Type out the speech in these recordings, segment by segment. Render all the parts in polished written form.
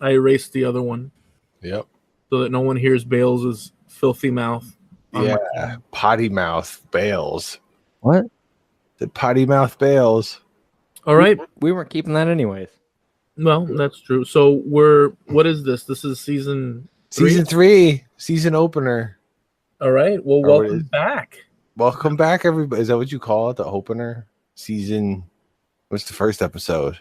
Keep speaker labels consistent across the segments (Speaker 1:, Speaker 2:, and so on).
Speaker 1: I erased the other one.
Speaker 2: Yep.
Speaker 1: So that no one hears Bales' filthy mouth.
Speaker 2: Yeah, potty mouth Bales.
Speaker 3: What?
Speaker 2: The potty mouth Bales.
Speaker 1: All right.
Speaker 3: We weren't keeping that anyways.
Speaker 1: Well, that's true. So what is this? This is season 3?
Speaker 2: Season 3, season opener.
Speaker 1: All right. Well, welcome back.
Speaker 2: Welcome back, everybody. Is that what you call it? The opener? Season, what's the first episode?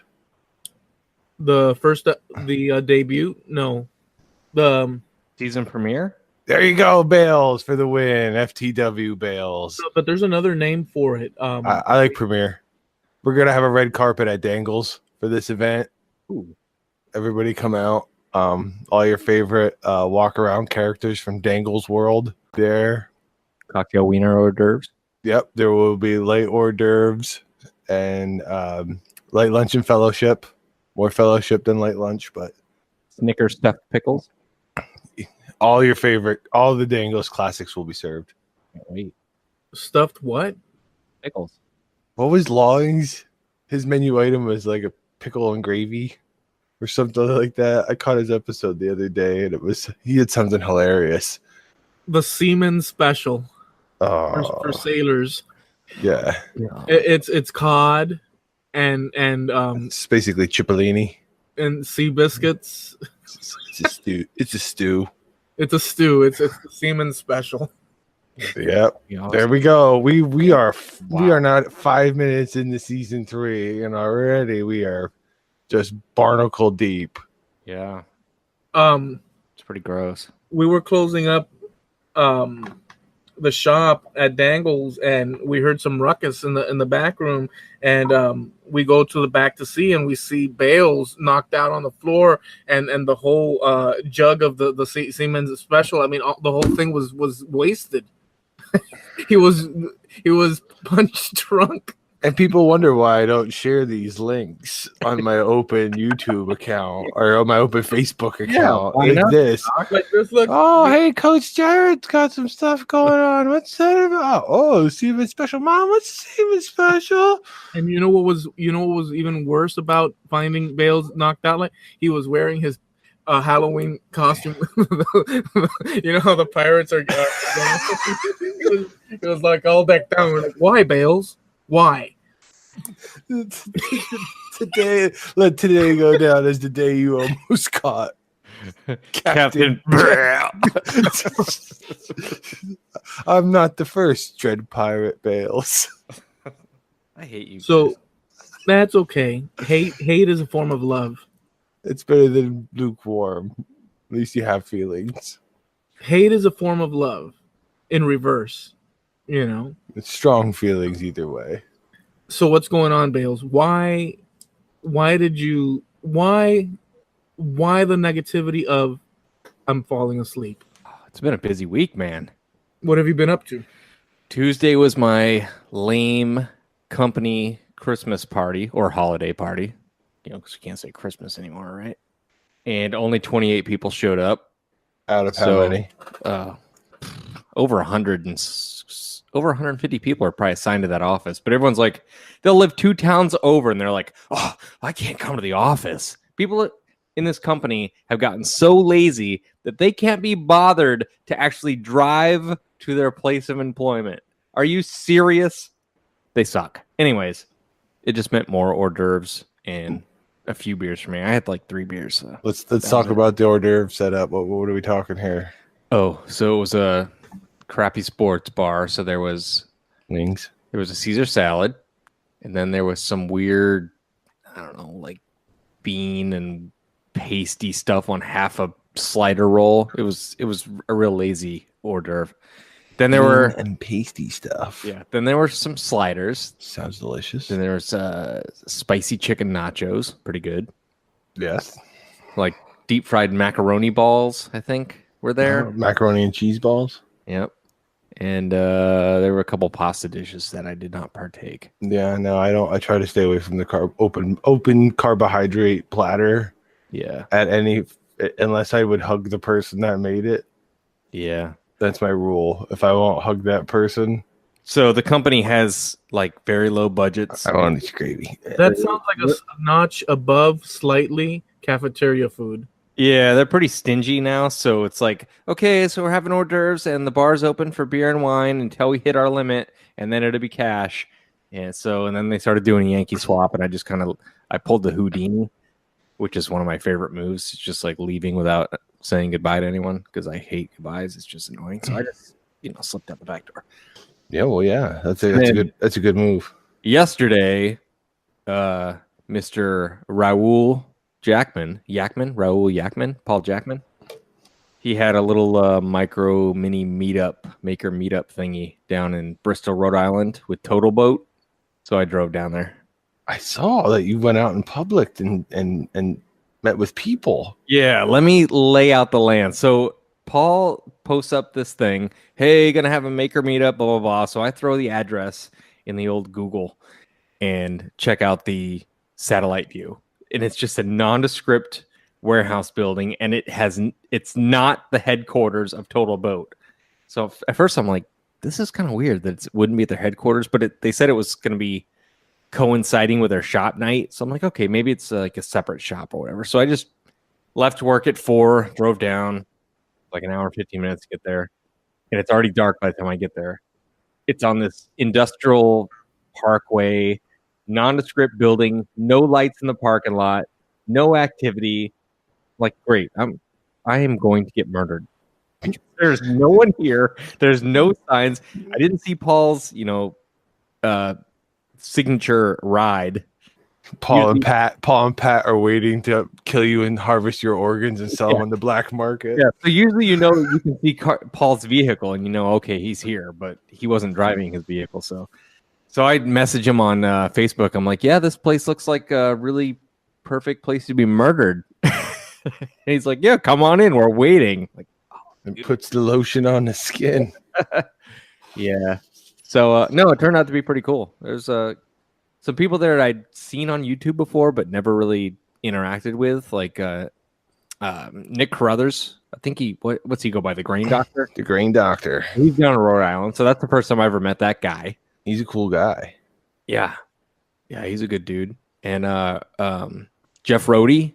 Speaker 1: The first, the debut? No. The
Speaker 3: season premiere?
Speaker 2: There you go, Bales for the win. FTW Bales.
Speaker 1: But there's another name for it.
Speaker 2: I like premiere. We're going to have a red carpet at Dangles for this event.
Speaker 3: Ooh.
Speaker 2: Everybody come out. All your favorite walk around characters from Dangles world there.
Speaker 3: Cocktail wiener hors d'oeuvres.
Speaker 2: Yep, there will be light hors d'oeuvres and light lunch and fellowship. More fellowship than light lunch, but
Speaker 3: Snickers stuffed pickles.
Speaker 2: All your favorite, all the Dangles classics will be served.
Speaker 3: Wait,
Speaker 1: stuffed what?
Speaker 3: Pickles.
Speaker 2: What was Long's? His menu item was like a pickle and gravy or something like that. I caught his episode the other day, and he had something hilarious.
Speaker 1: The seaman special for sailors.
Speaker 2: Yeah,
Speaker 1: it's cod and
Speaker 2: it's basically Cipollini
Speaker 1: and sea biscuits.
Speaker 2: It's a stew. It's a stew.
Speaker 1: It's a stew. It's the seaman special.
Speaker 2: Yep. There we go. We are not 5 minutes into season 3, and already we are just barnacle deep.
Speaker 3: Yeah. It's pretty gross.
Speaker 1: We were closing up the shop at Dangles, and we heard some ruckus in the back room, and we go to the back to see, and we see Bales knocked out on the floor, and the whole jug of the Siemens special. I mean, the whole thing was wasted. he was punch drunk.
Speaker 2: And people wonder why I don't share these links on my open YouTube account or on my open Facebook account. Like this. Look. Oh, hey, Coach Jared's got some stuff going on. What's that about? Oh, Steven Special. Mom, what's Steven Special?
Speaker 1: And you know what was even worse about finding Bales knocked out? Like, he was wearing his Halloween costume. You know how the pirates are. It was like all decked down. We're like, why, Bales? Why?
Speaker 2: Today, let today go down as the day you almost caught Captain Brown. I'm not the first Dread Pirate Bales.
Speaker 3: I hate you.
Speaker 1: So that's okay. Hate is a form of love.
Speaker 2: It's better than lukewarm. At least you have feelings.
Speaker 1: Hate is a form of love in reverse. You know,
Speaker 2: it's strong feelings either way.
Speaker 1: So what's going on, Bales? Why the negativity of I'm falling asleep?
Speaker 3: It's been a busy week, man.
Speaker 1: What have you been up to?
Speaker 3: Tuesday was my lame company Christmas party or holiday party. You know, because we can't say Christmas anymore, right? And only 28 people showed up.
Speaker 2: Out of how many?
Speaker 3: Over 150 people are probably assigned to that office, but everyone's like, they'll live 2 towns over, and they're like, oh, I can't come to the office. People in this company have gotten so lazy that they can't be bothered to actually drive to their place of employment. Are you serious? They suck. Anyways, it just meant more hors d'oeuvres and a few beers for me. I had like 3 beers. So
Speaker 2: let's talk about the hors d'oeuvre setup. What are we talking here?
Speaker 3: Oh, so it was a crappy sports bar. So there was
Speaker 2: wings.
Speaker 3: There was a Caesar salad, and then there was some weird, I don't know, like bean and pasty stuff on half a slider roll. It was a real lazy hors d'oeuvre. Then there were
Speaker 2: and pasty stuff.
Speaker 3: Yeah. Then there were some sliders.
Speaker 2: Sounds delicious.
Speaker 3: Then there was spicy chicken nachos. Pretty good.
Speaker 2: Yes.
Speaker 3: Like deep fried macaroni balls, I think, were there.
Speaker 2: Macaroni and cheese balls.
Speaker 3: Yep. And there were a couple pasta dishes that I did not partake.
Speaker 2: Yeah, no, I don't. I try to stay away from the open carbohydrate platter.
Speaker 3: Yeah.
Speaker 2: Unless I would hug the person that made it.
Speaker 3: Yeah.
Speaker 2: That's my rule. If I won't hug that person,
Speaker 3: So the company has like very low budgets.
Speaker 2: I want this gravy.
Speaker 1: That sounds like a notch above slightly cafeteria food.
Speaker 3: Yeah, they're pretty stingy now. So it's like, okay, so we're having hors d'oeuvres and the bar's open for beer and wine until we hit our limit, and then it'll be cash. And then they started doing a Yankee swap, and I pulled the Houdini, which is one of my favorite moves. It's just like leaving without saying goodbye to anyone because I hate goodbyes. It's just annoying. So I just, slipped out the back door.
Speaker 2: Yeah, well, yeah, that's a good move.
Speaker 3: Yesterday, Mr. Raul Jackman, he had a little mini maker meetup thingy down in Bristol, Rhode Island with Total Boat. So I drove down there.
Speaker 2: I saw that you went out in public and met with people.
Speaker 3: Yeah, let me lay out the land. So Paul posts up this thing. Hey, gonna have a maker meetup, blah, blah, blah. So I throw the address in the old Google and check out the satellite view. And it's just a nondescript warehouse building. And it's not the headquarters of Total Boat. So at first I'm like, this is kind of weird that it wouldn't be at their headquarters, but they said it was going to be coinciding with their shop night. So I'm like, okay, maybe it's like a separate shop or whatever. So I just left work at 4, drove down like an hour, 15 minutes to get there. And it's already dark by the time I get there. It's on this industrial parkway, nondescript building, no lights in the parking lot, no activity. Like, great. I am going to get murdered. There's no one here. There's no signs. I didn't see Paul's, signature ride.
Speaker 2: Paul and Pat are waiting to kill you and harvest your organs and sell them on the black market.
Speaker 3: Yeah. So usually, you can see Paul's vehicle and okay, he's here, but he wasn't driving his vehicle. So I'd message him on Facebook. I'm like, yeah, this place looks like a really perfect place to be murdered. And he's like, yeah, come on in. We're waiting. Like,
Speaker 2: and puts the lotion on the skin.
Speaker 3: Yeah. So no, it turned out to be pretty cool. There's some people there that I'd seen on YouTube before, but never really interacted with, like Nick Carruthers. I think what's he go by? The Grain Doctor?
Speaker 2: The Grain Doctor.
Speaker 3: He's down in Rhode Island. So that's the first time I ever met that guy.
Speaker 2: He's a cool guy.
Speaker 3: Yeah. Yeah, he's a good dude. And Jeff Rohde.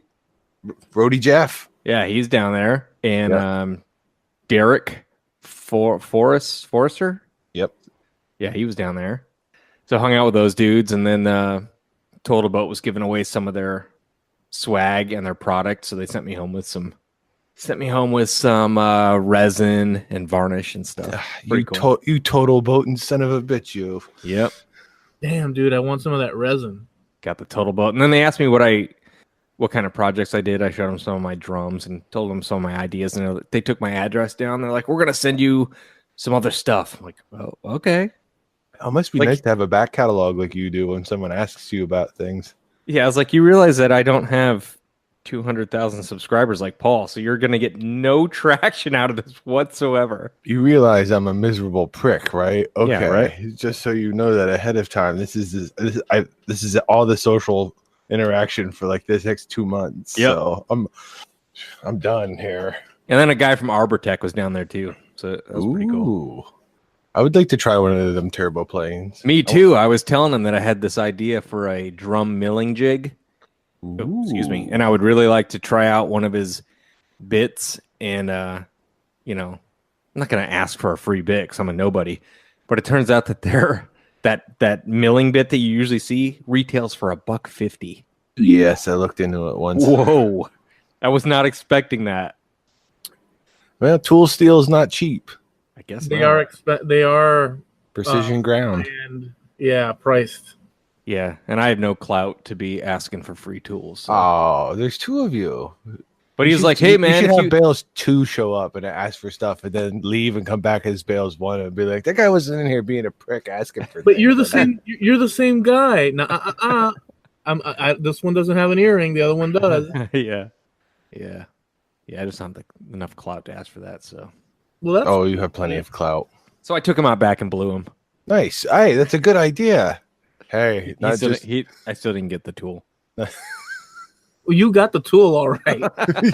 Speaker 2: Rohde Jeff.
Speaker 3: Yeah, he's down there. And Derek Forrester.
Speaker 2: Yep.
Speaker 3: Yeah, he was down there. So I hung out with those dudes, and then Total Boat was giving away some of their swag and their product. So they sent me home with some resin and varnish and stuff.
Speaker 2: You Total Boating son of a bitch, you.
Speaker 3: Yep.
Speaker 1: Damn, dude, I want some of that resin.
Speaker 3: Got the Total Boat. And then they asked me what kind of projects I did. I showed them some of my drums and told them some of my ideas. And they took my address down. They're like, we're going to send you some other stuff. I'm like, oh, okay.
Speaker 2: It must be nice to have a back catalog like you do when someone asks you about things.
Speaker 3: Yeah, I was like, you realize that I don't have 200,000 subscribers like Paul, so you're going to get no traction out of this whatsoever.
Speaker 2: You realize I'm a miserable prick, right? Okay,
Speaker 3: yeah, right.
Speaker 2: Just so you know that ahead of time. This is all the social interaction for like this next 2 months.
Speaker 3: Yep.
Speaker 2: So I'm done here.
Speaker 3: And then a guy from Arbortech was down there too, so that was pretty cool.
Speaker 2: I would like to try one of them turbo planes.
Speaker 3: Me too. I was telling him that I had this idea for a drum milling jig. Oh, excuse me. And I would really like to try out one of his bits. And, I'm not going to ask for a free bit because I'm a nobody. But it turns out that that milling bit that you usually see retails for $1.50.
Speaker 2: Yes, I looked into it once.
Speaker 3: Whoa. I was not expecting that.
Speaker 2: Well, tool steel is not cheap.
Speaker 3: I guess
Speaker 1: they are
Speaker 2: precision ground.
Speaker 1: And priced.
Speaker 3: Yeah, and I have no clout to be asking for free tools. So.
Speaker 2: Oh, there's two of you.
Speaker 3: But he's like, hey man,
Speaker 2: you should have Bales 2 show up and ask for stuff and then leave and come back as Bales 1 and be like, that guy wasn't in here being a prick asking for
Speaker 1: But you're the same you're the same guy. No, this one doesn't have an earring, the other one does.
Speaker 3: Yeah. I just don't have enough clout to ask for that, so.
Speaker 2: Well, you have plenty of clout.
Speaker 3: So I took him out back and blew him.
Speaker 2: Nice. Hey, that's a good idea. Hey,
Speaker 3: I still didn't get the tool.
Speaker 1: Well, you got the tool, all right.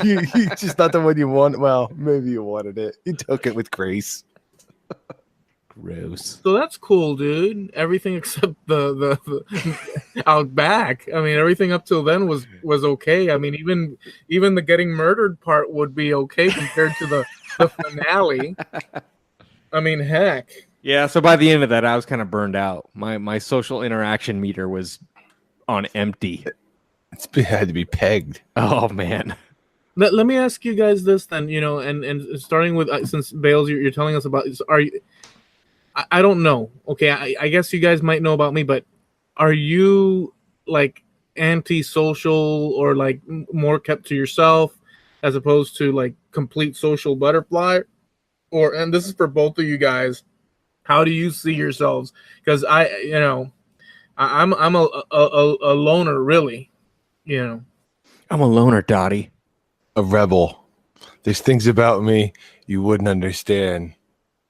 Speaker 2: you just not the one you want. Well, maybe you wanted it. You took it with grace.
Speaker 3: Gross.
Speaker 1: So that's cool, dude. Everything except the out back. I mean, everything up till then was okay. I mean, even the getting murdered part would be okay compared to the finale. I mean, heck.
Speaker 3: Yeah, so by the end of that, I was kind of burned out. My social interaction meter was on empty.
Speaker 2: It had to be pegged.
Speaker 3: Oh, man.
Speaker 1: Let me ask you guys this then, and starting with, since Bales, you're telling us about, are you, I don't know. Okay, I guess you guys might know about me, but are you like anti-social or like more kept to yourself as opposed to like complete social butterfly? And this is for both of you guys. How do you see yourselves? Because I'm a loner, really.
Speaker 3: I'm a loner, Dottie.
Speaker 2: A rebel. There's things about me you wouldn't understand.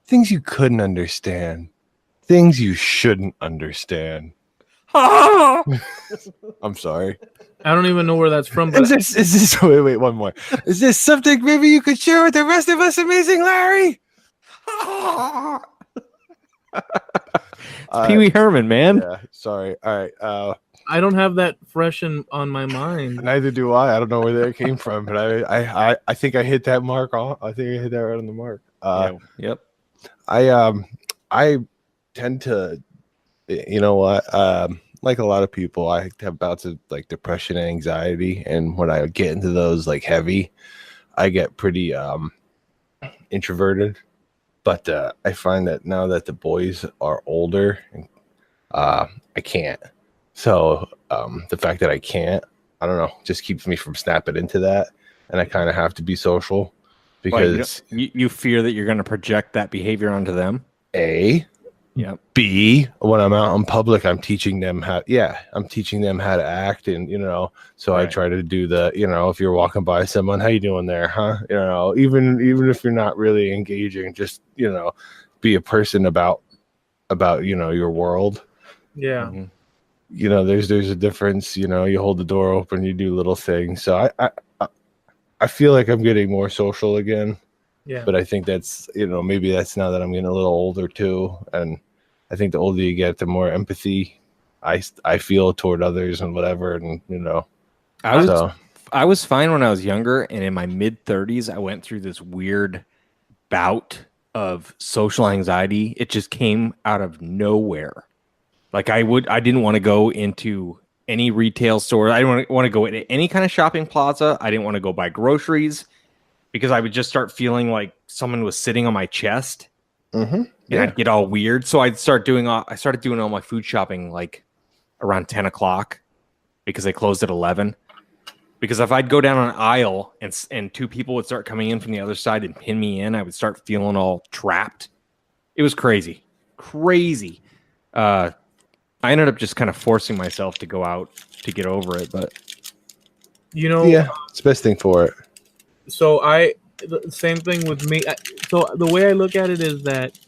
Speaker 2: Things you couldn't understand. Things you shouldn't understand. I'm sorry.
Speaker 1: I don't even know where that's from. But
Speaker 2: is this wait, one more. Is this something maybe you could share with the rest of us, amazing Larry?
Speaker 3: Pee Wee Herman, man.
Speaker 2: Yeah, sorry. All right.
Speaker 1: I don't have that fresh on my mind.
Speaker 2: Neither do I. I don't know where that came from, but I think I hit that mark. I think I hit that right on the mark.
Speaker 3: Yep.
Speaker 2: I tend to, like a lot of people, I have bouts of like depression and anxiety, and when I get into those like heavy, I get pretty introverted. But I find that now that the boys are older, I can't. So the fact that I can't, I don't know, just keeps me from snapping into that, and I kind of have to be social because
Speaker 3: you fear that you're going to project that behavior onto them.
Speaker 2: A,
Speaker 3: yeah.
Speaker 2: B, when I'm out in public, I'm teaching them how to act, and so right. I try to do the, if you're walking by someone, how you doing there, huh? Even if you're not really engaging, just be a person about your world.
Speaker 1: Yeah.
Speaker 3: Mm-hmm.
Speaker 2: There's a difference. You hold the door open, you do little things. So I feel like I'm getting more social again.
Speaker 1: Yeah.
Speaker 2: But I think that's maybe that's now that I'm getting a little older too, and I think the older you get, the more empathy I feel toward others and whatever, and
Speaker 3: I was fine when I was younger, and in my mid-30s, I went through this weird bout of social anxiety. It just came out of nowhere. Like I didn't want to go into any retail store. I didn't want to go into any kind of shopping plaza. I didn't want to go buy groceries because I would just start feeling like someone was sitting on my chest, and I'd get all weird. So I started doing all my food shopping like around 10 o'clock because they closed at 11. Because if I'd go down an aisle and two people would start coming in from the other side and pin me in, I would start feeling all trapped. It was crazy. I ended up just kind of forcing myself to go out to get over it, but
Speaker 2: yeah, it's the best thing for it.
Speaker 1: So the same thing with me. So the way I look at it is that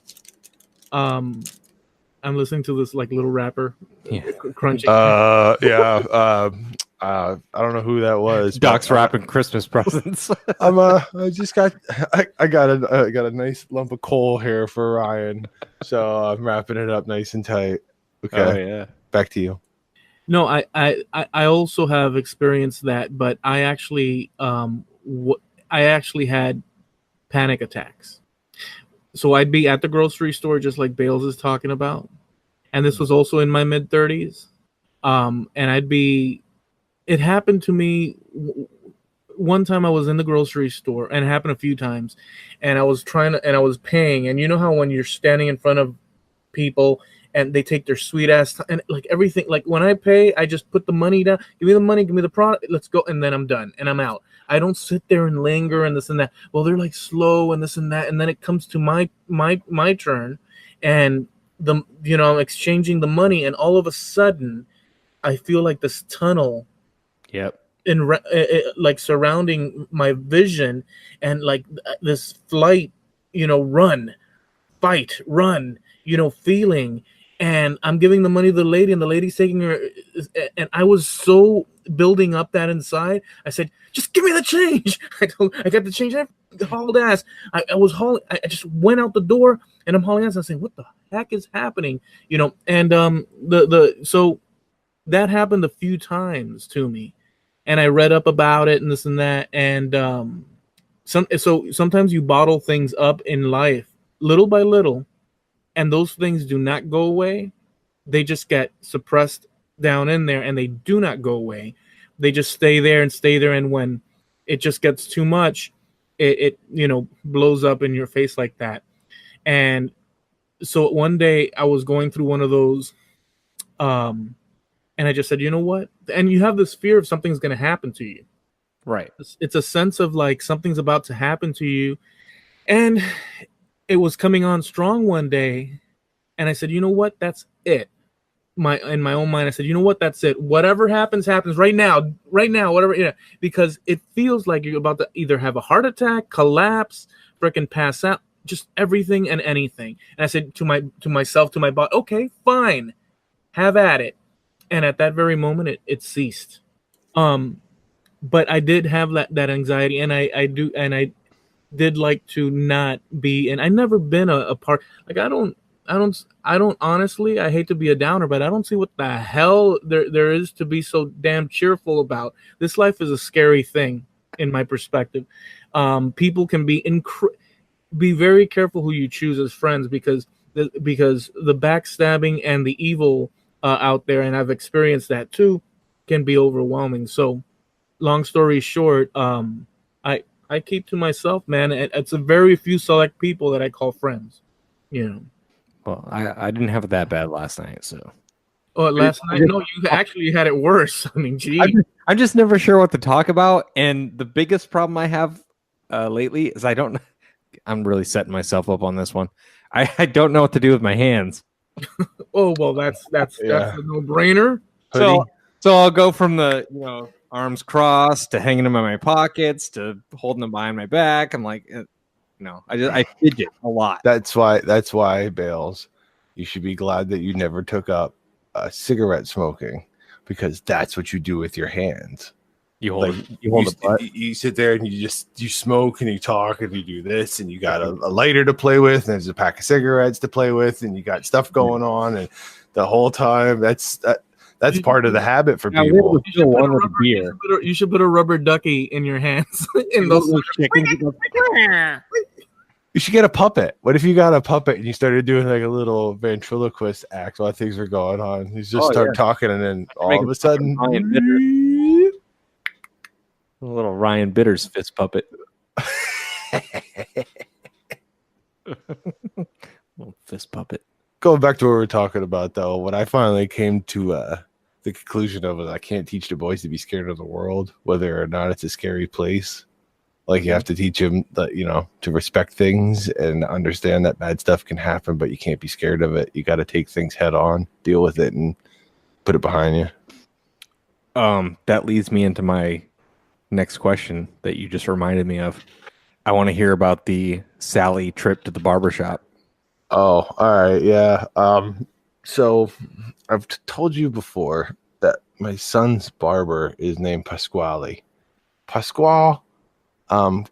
Speaker 1: I'm listening to this like little rapper crunching.
Speaker 2: I don't know who that was.
Speaker 3: Doc's wrapping Christmas presents.
Speaker 2: I got a nice lump of coal here for Ryan, so I'm wrapping it up nice and tight. Okay.
Speaker 3: Oh, yeah.
Speaker 2: Back to you.
Speaker 1: No, I also have experienced that, but I actually had panic attacks. So I'd be at the grocery store, just like Bales is talking about, and this was also in my mid-30s. And it happened to me one time. I was in the grocery store, and it happened a few times, and I was paying, and you know how when you're standing in front of people and they take their sweet ass time, and like everything, like when I pay, I just put the money down, give me the money, give me the product, let's go, and then I'm done and I'm out. I don't sit there and linger and this and that. Well, they're like slow and this and that, and then it comes to my turn, and I'm exchanging the money, and all of a sudden I feel like this tunnel like surrounding my vision, and like this flight, run, fight, run, feeling. and I'm giving the money to the lady, and the lady's taking her, and I was so building up that inside. I said, "Just give me the change." I got the change. I hauled ass. I was hauling. I just went out the door, and I'm hauling ass. I'm saying, "What the heck is happening?" And so that happened a few times to me, and I read up about it and this and that, and so sometimes you bottle things up in life, little by little. And those things do not go away. They just get suppressed down in there, and they do not go away. They just stay there and stay there. And when it just gets too much, it blows up in your face like that. And so one day I was going through one of those, and I just said, you know what? And you have this fear of something's going to happen to you.
Speaker 3: Right.
Speaker 1: It's a sense of like something's about to happen to you. And it was coming on strong one day, and I said, you know what? That's it. In my own mind, I said, you know what? That's it. Whatever happens right now, whatever, because it feels like you're about to either have a heart attack, collapse, freaking pass out, just everything and anything. And I said to myself, to my body, okay, fine, have at it. And at that very moment, it ceased. But I did have that anxiety, and I did like to not be, and I never been a part, like I don't honestly, I hate to be a downer, but I don't see what the hell there is to be so damn cheerful about. This life is a scary thing in my perspective. People can be very careful who you choose as friends, because the backstabbing and the evil out there, and I've experienced that too, can be overwhelming. So long story short, I keep to myself, man. It's a very few select people that I call friends,
Speaker 3: Well, I didn't have it that bad last night, so.
Speaker 1: Oh, last night? No, you actually had it worse. I mean, gee.
Speaker 3: I'm just never sure what to talk about, and the biggest problem I have lately is I'm really setting myself up on this one. I don't know what to do with my hands.
Speaker 1: Oh, well, that's a no-brainer.
Speaker 3: So I'll go from the arms crossed to hanging them in my pockets to holding them behind my back. I'm like, I fidget a lot.
Speaker 2: That's why, Bales, you should be glad that you never took up cigarette smoking, because that's what you do with your hands. You sit there and you smoke and you talk and you do this, and you got a lighter to play with, and there's a pack of cigarettes to play with, and you got stuff going on, and the whole time that's part of the habit for people.
Speaker 1: You should put a rubber ducky in your hands. In those chickens.
Speaker 2: You should get a puppet. What if you got a puppet and you started doing like a little ventriloquist act while things were going on? You just start talking, and then all of a sudden,
Speaker 3: a little Ryan Bitter's fist puppet. Little fist puppet.
Speaker 2: Going back to what we were talking about, though, when I finally came to the conclusion of it, I can't teach the boys to be scared of the world, whether or not it's a scary place. Like, you have to teach them that, to respect things and understand that bad stuff can happen, but you can't be scared of it. You got to take things head on, deal with it, and put it behind you.
Speaker 3: That leads me into my next question that you just reminded me of. I want to hear about the Sally trip to the barbershop.
Speaker 2: Oh, all right. Yeah. So I've told you before that my son's barber is named Pasquale. Pasquale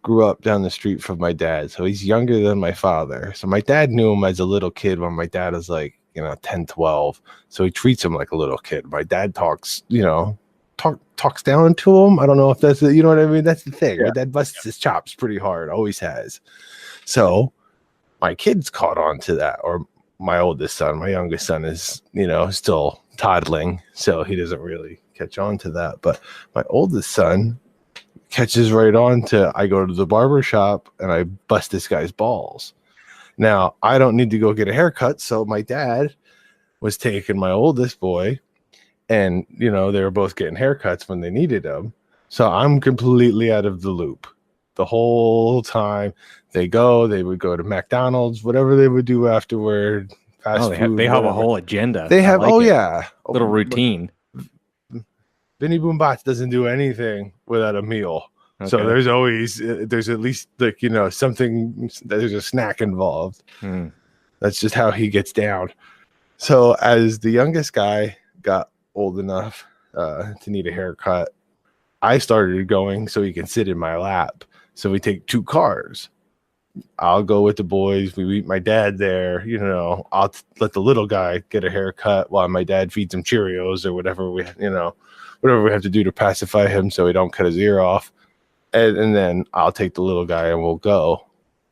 Speaker 2: grew up down the street from my dad, so he's younger than my father. So my dad knew him as a little kid when my dad was like, 10, 12. So he treats him like a little kid. My dad talks down to him. I don't know if that's you know what I mean? That's the thing. Yeah. My dad busts his chops pretty hard, always has. So my kids caught on to that, or my oldest son. My youngest son is, still toddling, so he doesn't really catch on to that. But my oldest son catches right on to, I go to the barber shop and I bust this guy's balls. Now, I don't need to go get a haircut, so my dad was taking my oldest boy, and, they were both getting haircuts when they needed them. So I'm completely out of the loop. The whole time they would go to McDonald's, whatever they would do afterward.
Speaker 3: They have a whole agenda.
Speaker 2: They have,
Speaker 3: little routine.
Speaker 2: Vinny Boom Bots doesn't do anything without a meal. Okay. So there's at least something, there's a snack involved. That's just how he gets down. So as the youngest guy got old enough to need a haircut, I started going so he can sit in my lap. So we take 2 cars. I'll go with the boys. We meet my dad there. I'll let the little guy get a haircut while my dad feeds him Cheerios or whatever whatever we have to do to pacify him so he don't cut his ear off. And then I'll take the little guy and we'll go.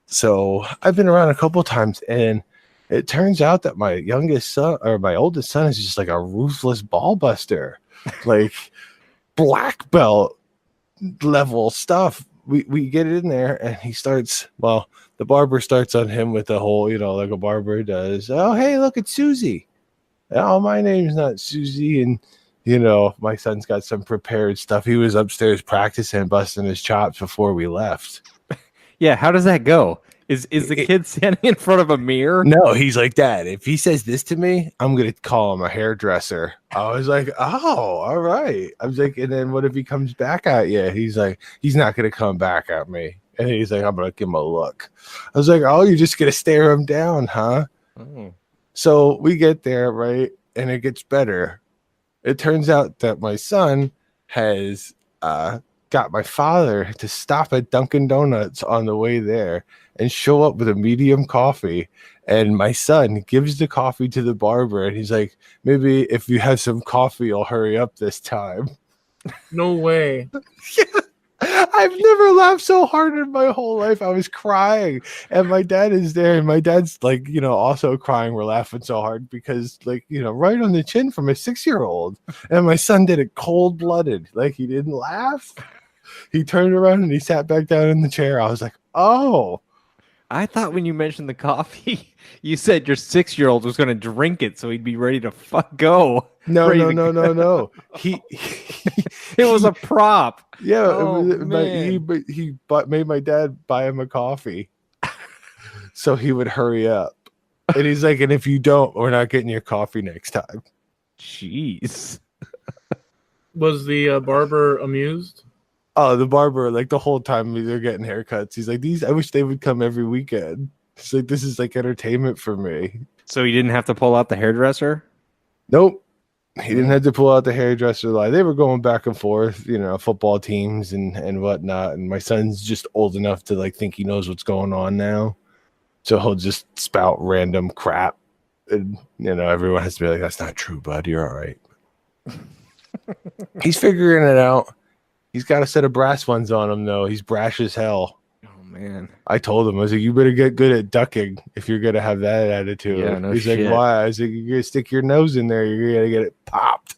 Speaker 2: So I've been around a couple of times, and it turns out that my youngest son or my oldest son is just like a ruthless ball buster, like black belt level stuff. We get in there and he starts, the barber starts on him with the whole, like a barber does. Oh, hey, look, it's Susie. Oh, my name's not Susie. And, my son's got some prepared stuff. He was upstairs practicing, busting his chops before we left.
Speaker 3: Yeah, how does that go? Is the kid standing in front of a mirror?
Speaker 2: No, he's like, Dad, if he says this to me, I'm going to call him a hairdresser. I was like, oh, all right. I was like, and then what if he comes back at you? He's like, he's not going to come back at me. And he's like, I'm going to give him a look. I was like, oh, you're just going to stare him down, huh? Oh. So we get there, right? And it gets better. It turns out that my son has got my father to stop at Dunkin' Donuts on the way there and show up with a medium coffee. And my son gives the coffee to the barber, and he's like, maybe if you have some coffee, you'll hurry up this time.
Speaker 1: No way.
Speaker 2: Yeah. I've never laughed so hard in my whole life. I was crying, and my dad is there, and my dad's like, also crying. We're laughing so hard because, like, right on the chin from a 6-year-old. And my son did it cold-blooded. Like, he didn't laugh. He turned around and he sat back down in the chair. I was like, oh.
Speaker 3: I thought when you mentioned the coffee, you said your 6-year-old was going to drink it so he'd be ready to go.
Speaker 2: No. He
Speaker 3: it was a prop.
Speaker 2: Yeah, he made my dad buy him a coffee so he would hurry up. And he's like, and if you don't, we're not getting your coffee next time.
Speaker 3: Jeez.
Speaker 1: Was the barber amused?
Speaker 2: Oh, the barber, like the whole time they're getting haircuts, he's like, I wish they would come every weekend. It's like, this is like entertainment for me.
Speaker 3: So he didn't have to pull out the hairdresser?
Speaker 2: Nope. He didn't have to pull out the hairdresser line. They were going back and forth, football teams and whatnot. And my son's just old enough to like think he knows what's going on now. So he'll just spout random crap. And, everyone has to be like, that's not true, bud. You're all right. He's figuring it out. He's got a set of brass ones on him, though. He's brash as hell.
Speaker 3: Oh, man.
Speaker 2: I told him, I was like, you better get good at ducking if you're going to have that attitude.
Speaker 3: Yeah, no
Speaker 2: He's
Speaker 3: shit.
Speaker 2: like, why? I was like, you're going to stick your nose in there. You're going to get it popped.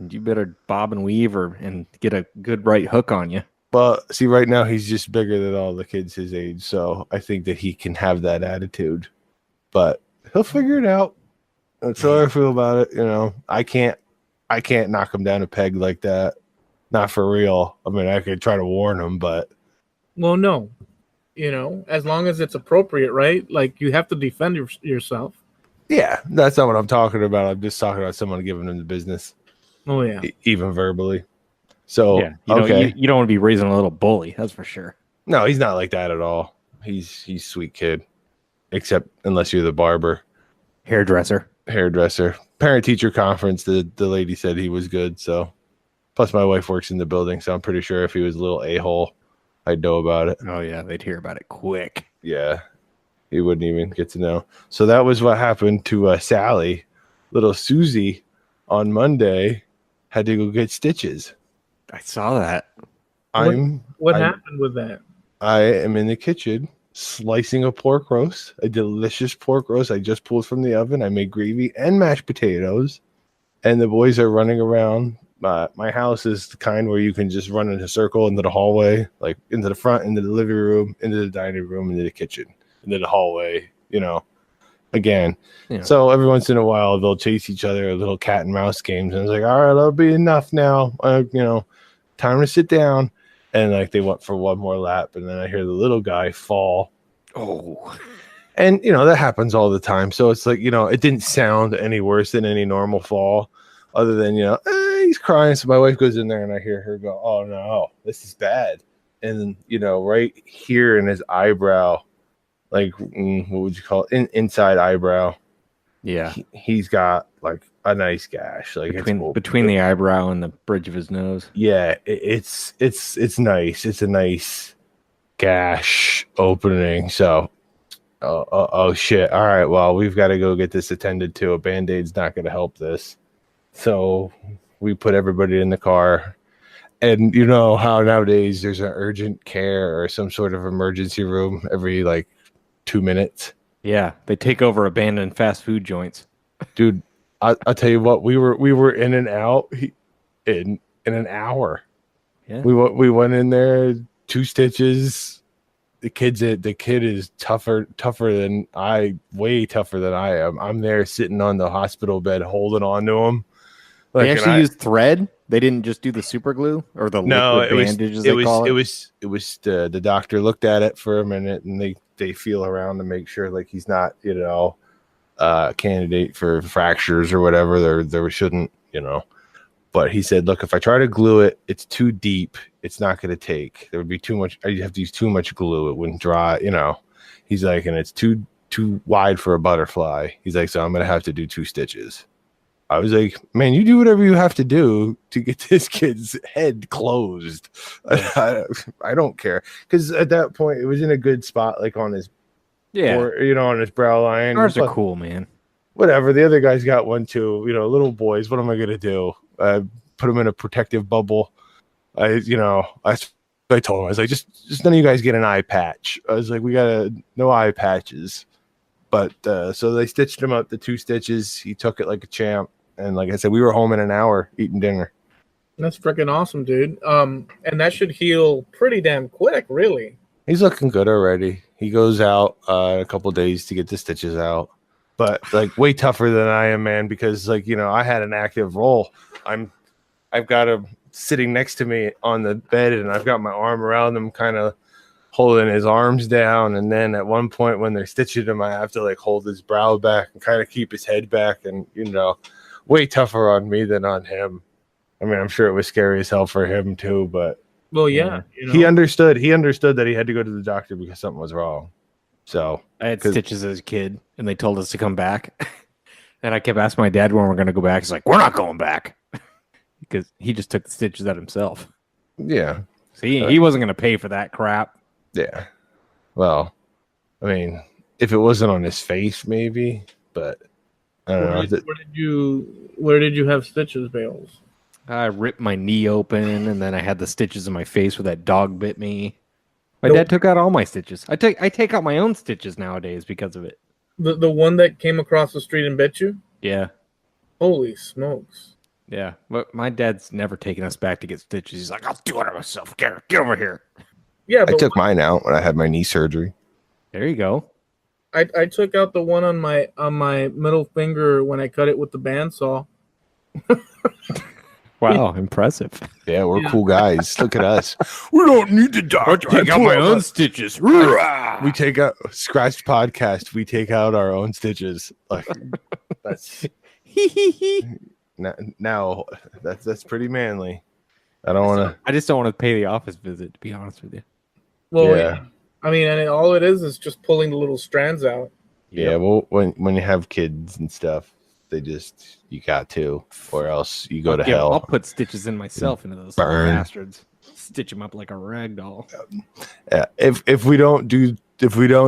Speaker 3: You better bob and weave and get a good right hook on you.
Speaker 2: Well, see, right now, he's just bigger than all the kids his age. So I think that he can have that attitude. But he'll figure it out. That's how I feel about it. I can't knock him down a peg like that. Not for real. I mean, I could try to warn him, but...
Speaker 1: Well, no. As long as it's appropriate, right? Like, you have to defend yourself.
Speaker 2: Yeah, that's not what I'm talking about. I'm just talking about someone giving him the business.
Speaker 1: Oh, yeah.
Speaker 2: Even verbally. So,
Speaker 3: yeah, you don't want to be raising a little bully, that's for sure.
Speaker 2: No, he's not like that at all. He's a sweet kid. Except unless you're the barber.
Speaker 3: Hairdresser.
Speaker 2: Parent-teacher conference, the lady said he was good, so... Plus, my wife works in the building, so I'm pretty sure if he was a little a-hole, I'd know about it.
Speaker 3: Oh, yeah, they'd hear about it quick.
Speaker 2: Yeah, he wouldn't even get to know. So that was what happened to Sally. Little Susie on Monday had to go get stitches.
Speaker 3: I saw that.
Speaker 1: What happened with that?
Speaker 2: I am in the kitchen slicing a pork roast, a delicious pork roast I just pulled from the oven. I made gravy and mashed potatoes, and the boys are running around. My house is the kind where you can just run in a circle into the hallway, like into the front, into the living room, into the dining room, into the kitchen, into the hallway, again. Yeah. So every once in a while, they'll chase each other, little cat and mouse games. And I was like, all right, that'll be enough now. Time to sit down. And like they went for one more lap. And then I hear the little guy fall.
Speaker 3: Oh.
Speaker 2: And, that happens all the time. So it's like, it didn't sound any worse than any normal fall. Other than, he's crying. So my wife goes in there and I hear her go, oh, no, this is bad. And, right here in his eyebrow, like, what would you call it? Inside eyebrow,
Speaker 3: Yeah.
Speaker 2: He's got like a nice gash, like
Speaker 3: between the eyebrow and the bridge of his nose.
Speaker 2: Yeah, it's nice. It's a nice gash opening. So, oh shit! All right, well, we've got to go get this attended to. A Band-Aid's not going to help this. So we put everybody in the car. And you know how nowadays there's an urgent care or some sort of emergency room every like 2 minutes.
Speaker 3: Yeah, they take over abandoned fast food joints.
Speaker 2: Dude, I'll tell you what, we were in and out in an hour.
Speaker 3: Yeah,
Speaker 2: we went in there, 2 stitches. The kid is way tougher than I am. I'm there sitting on the hospital bed holding on to him.
Speaker 3: Like, they actually used thread. They didn't just do the super glue or the liquid bandage, as they call it.
Speaker 2: It was the doctor looked at it for a minute, and they feel around to make sure like he's not, candidate for fractures or whatever. There shouldn't, But he said, look, if I try to glue it, it's too deep. It's not going to take. There would be too much. I'd have to use too much glue. It wouldn't dry. He's like, and it's too wide for a butterfly. He's like, so I'm going to have to do 2 stitches. I was like, man, you do whatever you have to do to get this kid's head closed. I don't care. Because at that point, it was in a good spot, like on his, on his brow line.
Speaker 3: Scars are cool, man.
Speaker 2: Whatever. The other guy's got one too. Little boys. What am I going to do? Put them in a protective bubble. I told him, I was like, just none of you guys get an eye patch. I was like, we got no eye patches. But so they stitched him up the 2 stitches. He took it like a champ. And like I said, we were home in an hour eating dinner.
Speaker 1: That's freaking awesome, dude. And that should heal pretty damn quick, really.
Speaker 2: He's looking good already. He goes out in a couple of days to get the stitches out. But like way tougher than I am, man, because like, I had an active role. I've got him sitting next to me on the bed, and I've got my arm around him, kind of holding his arms down. And then at one point when they're stitching him, I have to like hold his brow back and kind of keep his head back, and way tougher on me than on him. I mean, I'm sure it was scary as hell for him too, but he understood. He understood that he had to go to the doctor because something was wrong. So
Speaker 3: I had stitches as a kid, and they told us to come back. And I kept asking my dad when we're going to go back. He's like, "We're not going back," because he just took the stitches out himself.
Speaker 2: Yeah.
Speaker 3: So he wasn't going to pay for that crap.
Speaker 2: Yeah. Well, I mean, if it wasn't on his face, maybe, but I don't know.
Speaker 1: Where did you have stitches, Bales?
Speaker 3: I ripped my knee open, and then I had the stitches in my face where that dog bit me. My dad took out all my stitches. I take out my own stitches nowadays because of it.
Speaker 1: The one that came across the street and bit you?
Speaker 3: Yeah.
Speaker 1: Holy smokes.
Speaker 3: Yeah, but my dad's never taken us back to get stitches. He's like, "I'll do it myself. Get over here."
Speaker 1: Yeah,
Speaker 2: I took mine out when I had my knee surgery.
Speaker 3: There you go.
Speaker 1: I took out the one on my middle finger when I cut it with the bandsaw.
Speaker 3: Wow, impressive.
Speaker 2: Yeah, we're cool guys. Look at us. We don't need the doctor.
Speaker 3: I got my own stitches.
Speaker 2: We take out Scratched Podcast. We take out our own stitches. Like that's now that's pretty manly. I don't want to.
Speaker 3: I just don't want to pay the office visit, to be honest with you.
Speaker 1: Well, yeah. I mean, and all it is just pulling the little strands out.
Speaker 2: Yeah, well, when you have kids and stuff, you got to, or else you go to hell.
Speaker 3: I'll put stitches in myself into those bastards. Stitch them up like a rag doll.
Speaker 2: Yeah, if we don't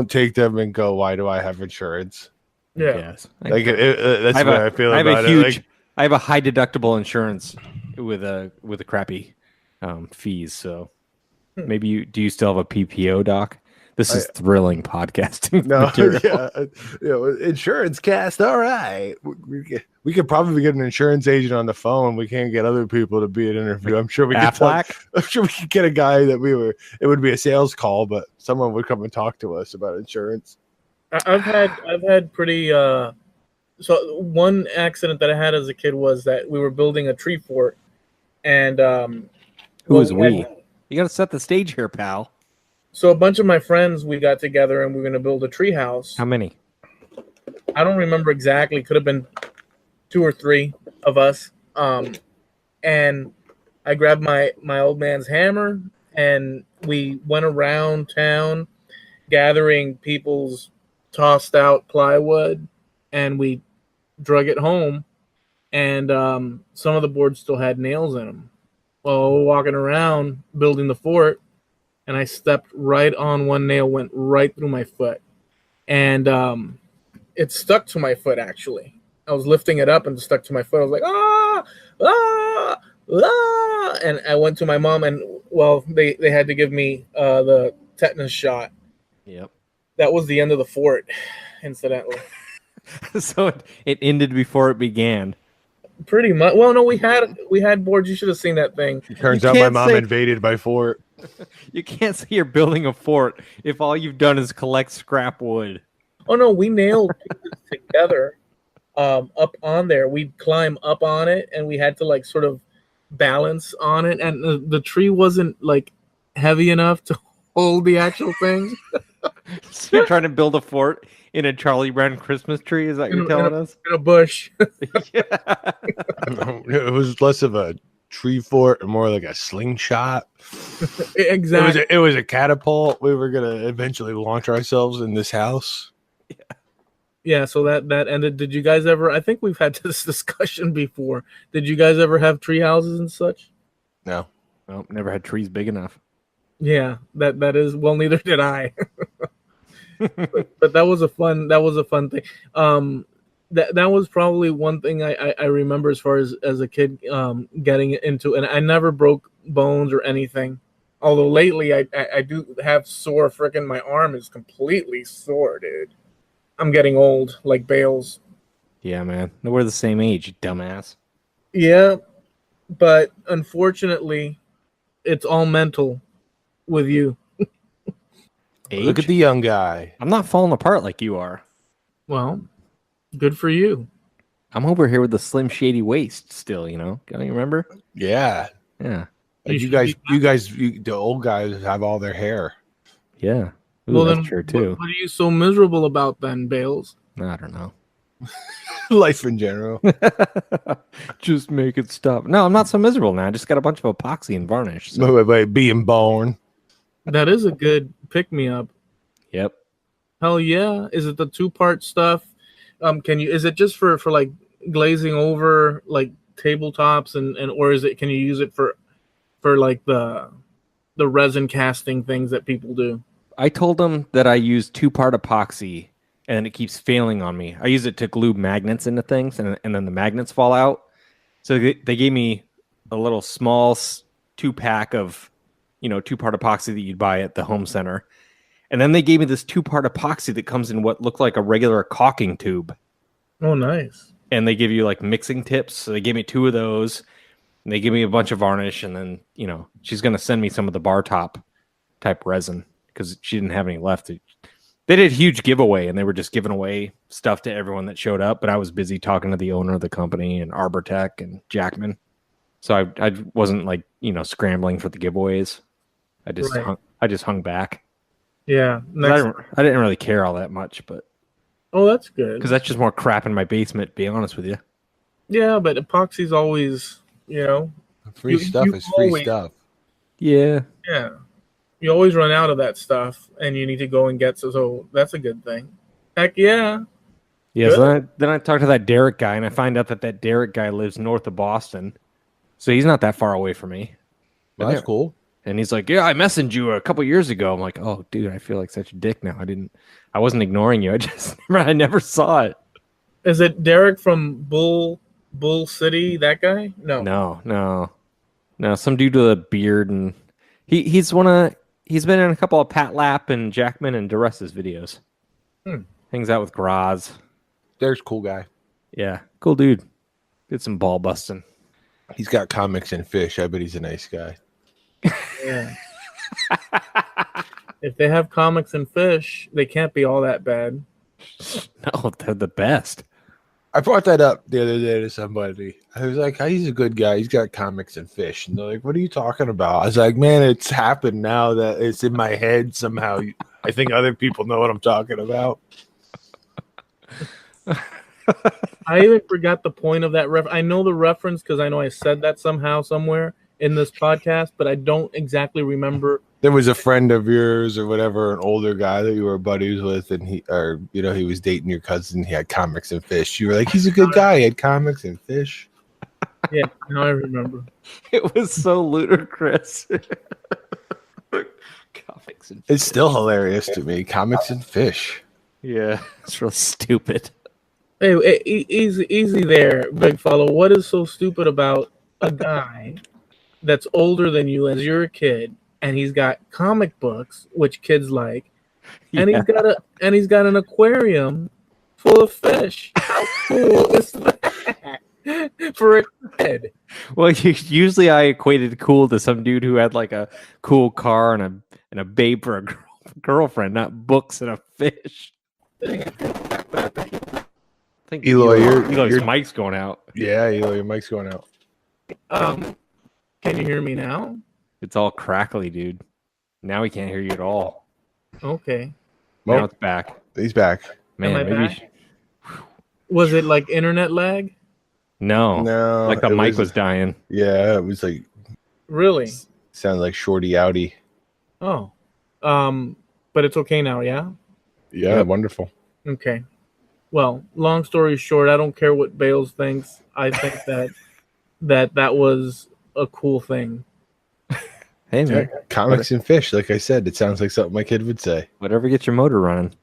Speaker 2: take them and go, why do I have insurance?
Speaker 1: Yeah,
Speaker 3: yes.
Speaker 2: Like that's what I feel about it.
Speaker 3: I have a high deductible insurance with a crappy fees. So maybe do you still have a PPO, Doc? This is thrilling podcasting.
Speaker 2: No, insurance cast. All right, we could probably get an insurance agent on the phone. We can't get other people to be an interview. I'm sure we could get a guy that it would be a sales call, but someone would come and talk to us about insurance.
Speaker 1: I've had pretty. So one accident that I had as a kid was that we were building a tree fort, and
Speaker 3: who was we? You got to set the stage here, pal.
Speaker 1: So a bunch of my friends, we got together and we were going to build a tree house.
Speaker 3: How many?
Speaker 1: I don't remember exactly. Could have been 2 or 3 of us. And I grabbed my old man's hammer and we went around town gathering people's tossed out plywood, and we drug it home, and some of the boards still had nails in them. Well, we're walking around building the fort, and I stepped right on one nail, went right through my foot, and it stuck to my foot. Actually, I was lifting it up and it stuck to my foot. I was like, ah, ah, ah, and I went to my mom, and well, they had to give me the tetanus shot.
Speaker 3: Yep.
Speaker 1: That was the end of the fort, incidentally.
Speaker 3: So it ended before it began.
Speaker 1: Pretty much. Well, no, we had boards. You should have seen that thing.
Speaker 2: Turns out my mom invaded my fort.
Speaker 3: You can't say you're building a fort if all you've done is collect scrap wood.
Speaker 1: Oh no, we nailed pieces together up on there. We'd climb up on it, and we had to like sort of balance on it, and the tree wasn't like heavy enough to hold the actual thing.
Speaker 3: So you're trying to build a fort in a Charlie Brown Christmas tree? Is that what you're telling us?
Speaker 1: In a bush.
Speaker 3: Yeah.
Speaker 2: It was less of a tree fort and more like a slingshot.
Speaker 1: Exactly.
Speaker 2: It was a catapult. We were gonna eventually launch ourselves in this house.
Speaker 1: Yeah, so that ended. Did you guys ever? I think we've had this discussion before. Did you guys ever have tree houses and such?
Speaker 2: No.
Speaker 3: Well, never had trees big enough.
Speaker 1: Yeah, that is. Well, neither did I. but that was a fun thing. That was probably one thing I remember as far as a kid getting into, and I never broke bones or anything. Although lately I do have sore. Frickin' my arm is completely sore, dude. I'm getting old, like Bales.
Speaker 3: Yeah, man. No, we're the same age, you dumbass.
Speaker 1: Yeah, but unfortunately, it's all mental with you.
Speaker 3: Age?
Speaker 2: Look at the young guy.
Speaker 3: I'm not falling apart like you are.
Speaker 1: Well, good for you.
Speaker 3: I'm over here with the Slim Shady waist still, you know? Don't you remember?
Speaker 2: Yeah.
Speaker 3: Yeah.
Speaker 2: Like you guys, the old guys have all their hair.
Speaker 3: Yeah. Ooh,
Speaker 1: Well,
Speaker 3: that's
Speaker 1: then,
Speaker 3: true, too.
Speaker 1: what are you so miserable about then, Bales?
Speaker 3: I don't know.
Speaker 2: Life in general.
Speaker 3: Just make it stop. No, I'm not so miserable now. I just got a bunch of epoxy and varnish. So.
Speaker 2: Wait, being born.
Speaker 1: That is a good pick-me-up.
Speaker 3: Yep.
Speaker 1: Hell yeah. Is it the 2-part stuff? Is it just for like glazing over like tabletops and or can you use it for like the resin casting things that people do?
Speaker 3: I told them that I use 2-part epoxy and it keeps failing on me. I use it to glue magnets into things and then the magnets fall out. So they gave me a little small 2-pack of 2-part epoxy that you'd buy at the home center. And then they gave me this 2-part epoxy that comes in what looked like a regular caulking tube.
Speaker 1: Oh, nice.
Speaker 3: And they give you like mixing tips. So they gave me 2 of those. And they give me a bunch of varnish. And then, she's going to send me some of the bar top type resin because she didn't have any left. They did a huge giveaway and they were just giving away stuff to everyone that showed up. But I was busy talking to the owner of the company and Arbortech and Jackman. So I wasn't like, scrambling for the giveaways. I just hung back.
Speaker 1: Yeah.
Speaker 3: I didn't really care all that much, but
Speaker 1: oh, that's good.
Speaker 3: Because that's just more crap in my basement, to be honest with you.
Speaker 1: Yeah, but epoxy's always,
Speaker 2: free stuff is free stuff.
Speaker 3: Yeah.
Speaker 1: Yeah. You always run out of that stuff, and you need to go and get so that's a good thing. Heck yeah.
Speaker 3: Yeah. So then I talked to that Derek guy, and I find out that Derek guy lives north of Boston, so he's not that far away from me.
Speaker 2: Well, that's cool.
Speaker 3: And he's like, "Yeah, I messaged you a couple years ago." I'm like, "Oh, dude, I feel like such a dick now. I wasn't ignoring you. I never saw it."
Speaker 1: Is it Derek from Bull City? That guy?
Speaker 3: No. Some dude with a beard, and he's been in a couple of Pat Lapp and Jackman and DeRus's videos. Hangs out with Graz.
Speaker 2: Derek's a cool guy.
Speaker 3: Yeah, cool dude. Did some ball busting.
Speaker 2: He's got comics and fish. I bet he's a nice guy.
Speaker 1: Yeah. If they have comics and fish, they can't be all that bad.
Speaker 3: No, they're the best.
Speaker 2: I brought that up the other day to somebody. I was like, he's a good guy. He's got comics and fish. And they're like, what are you talking about? I was like, man, it's happened now that it's in my head somehow. I think other people know what I'm talking about.
Speaker 1: I even forgot the point of that I know the reference because I know I said that somehow, somewhere in this podcast, but I don't exactly remember
Speaker 2: There was a friend of yours or whatever, an older guy that you were buddies with, and he was dating your cousin. He had comics and fish. You were like, he's a good guy. He had comics and fish.
Speaker 1: Yeah, now I remember.
Speaker 3: It was so ludicrous. Comics and fish.
Speaker 2: It's still hilarious to me. Comics and fish.
Speaker 3: Yeah, it's real stupid.
Speaker 1: Hey, easy there, big fellow. What is so stupid about a guy that's older than you as you're a kid, and he's got comic books, which kids like, and he's got an aquarium full of fish. How cool is that for a kid?
Speaker 3: Well, usually I equated cool to some dude who had like a cool car and a babe for a girlfriend, not books and a fish. I think
Speaker 2: Eloy,
Speaker 3: your mic's going out.
Speaker 2: Yeah, Eloy, your mic's going out.
Speaker 1: Can you hear me now?
Speaker 3: It's all crackly, dude. Now we can't hear you at all.
Speaker 1: Okay.
Speaker 3: Now it's back.
Speaker 2: He's back.
Speaker 3: Man,
Speaker 1: Am I
Speaker 3: maybe
Speaker 1: back? Was it like internet lag?
Speaker 3: No, like the mic was dying.
Speaker 2: Yeah, it was like
Speaker 1: Really?
Speaker 2: sounded like Shorty Outy.
Speaker 1: Oh. But it's okay now, yeah?
Speaker 2: Yeah,
Speaker 3: Yep.
Speaker 2: Wonderful.
Speaker 1: Okay. Well, long story short, I don't care what Bales thinks. I think that was a cool thing.
Speaker 3: Hey man,
Speaker 2: Comics and fish, like I said, it sounds like something my kid would say.
Speaker 3: whatever gets your motor running.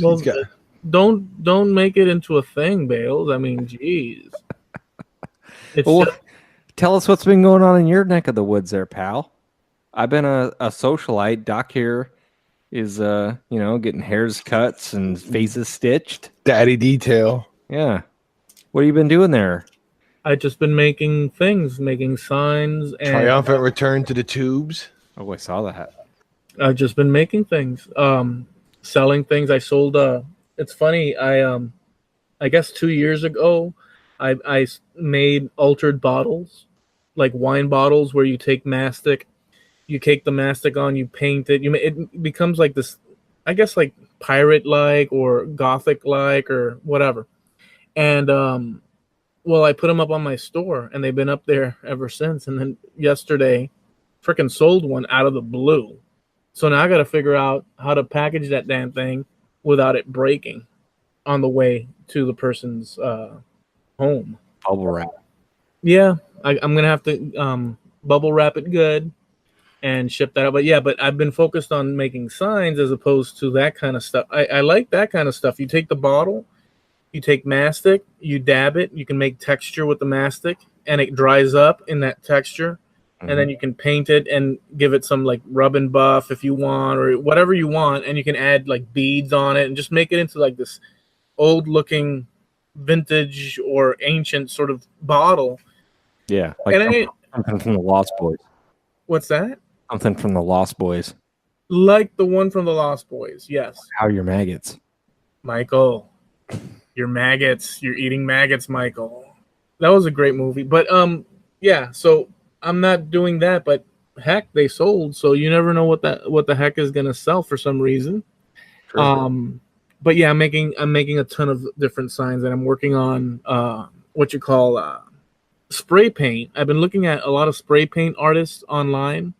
Speaker 1: Well,
Speaker 2: He's got-
Speaker 1: don't make it into a thing, Bales. I mean, geez. It's
Speaker 3: Well,
Speaker 1: just-
Speaker 3: tell us what's been going on in your neck of the woods there, pal. I've been a socialite. Doc here is getting hairs cuts and faces stitched.
Speaker 2: Daddy detail.
Speaker 3: Yeah. What have you been doing there?
Speaker 1: I've just been making things, making signs, and
Speaker 2: Triumphant return to the tubes.
Speaker 3: Oh, I saw that.
Speaker 1: I've just been making things, selling things. I sold. It's funny. I guess 2 years ago, I made altered bottles, like wine bottles, where you take mastic, you cake the mastic on, you paint it. It becomes like this, I guess, like pirate-like or gothic-like or whatever. And well, I put them up on my store, and they've been up there ever since. And then yesterday, freaking sold one out of the blue. So now I got to figure out how to package that damn thing without it breaking on the way to the person's home.
Speaker 3: Bubble wrap.
Speaker 1: Yeah, I'm gonna have to bubble wrap it good and ship that out. But I've been focused on making signs as opposed to that kind of stuff. I like that kind of stuff. You take the bottle, you take mastic, you dab it, you can make texture with the mastic, and it dries up in that texture. And then you can paint it and give it some like rub and buff if you want, or whatever you want, and you can add like beads on it and just make it into like this old looking vintage or ancient sort of bottle.
Speaker 3: Yeah, like something from the Lost Boys.
Speaker 1: What's that?
Speaker 3: Something from the Lost Boys.
Speaker 1: Like the one from the Lost Boys, yes.
Speaker 3: How are your maggots?
Speaker 1: Michael, you're maggots. You're eating maggots, Michael. That was a great movie. But yeah, so I'm not doing that, but heck, they sold, so you never know what the heck is gonna sell for some reason.
Speaker 2: True.
Speaker 1: But yeah, I'm making a ton of different signs, and I'm working on what you call spray paint. I've been looking at a lot of spray paint artists online,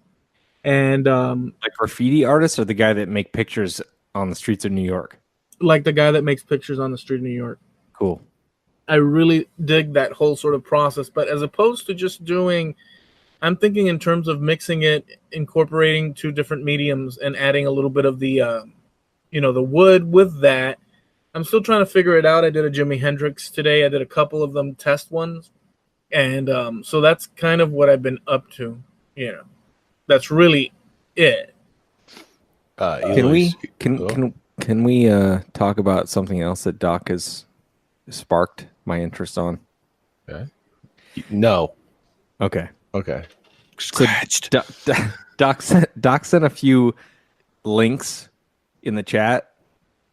Speaker 1: and
Speaker 3: Like graffiti artists or the guy that make pictures on the streets of New York?
Speaker 1: like the guy that makes pictures on the street of New York.
Speaker 3: Cool.
Speaker 1: I really dig that whole sort of process, but as opposed to just doing, I'm thinking in terms of mixing it, incorporating two different mediums, and adding a little bit of the the wood with that. I'm still trying to figure it out. I did a Jimi Hendrix today. I did a couple of them test ones. And so that's kind of what I've been up to. That's really it.
Speaker 3: Can we talk about something else that Doc has sparked my interest on?
Speaker 2: Okay. No.
Speaker 3: Okay.
Speaker 2: Scratched.
Speaker 3: Doc sent a few links in the chat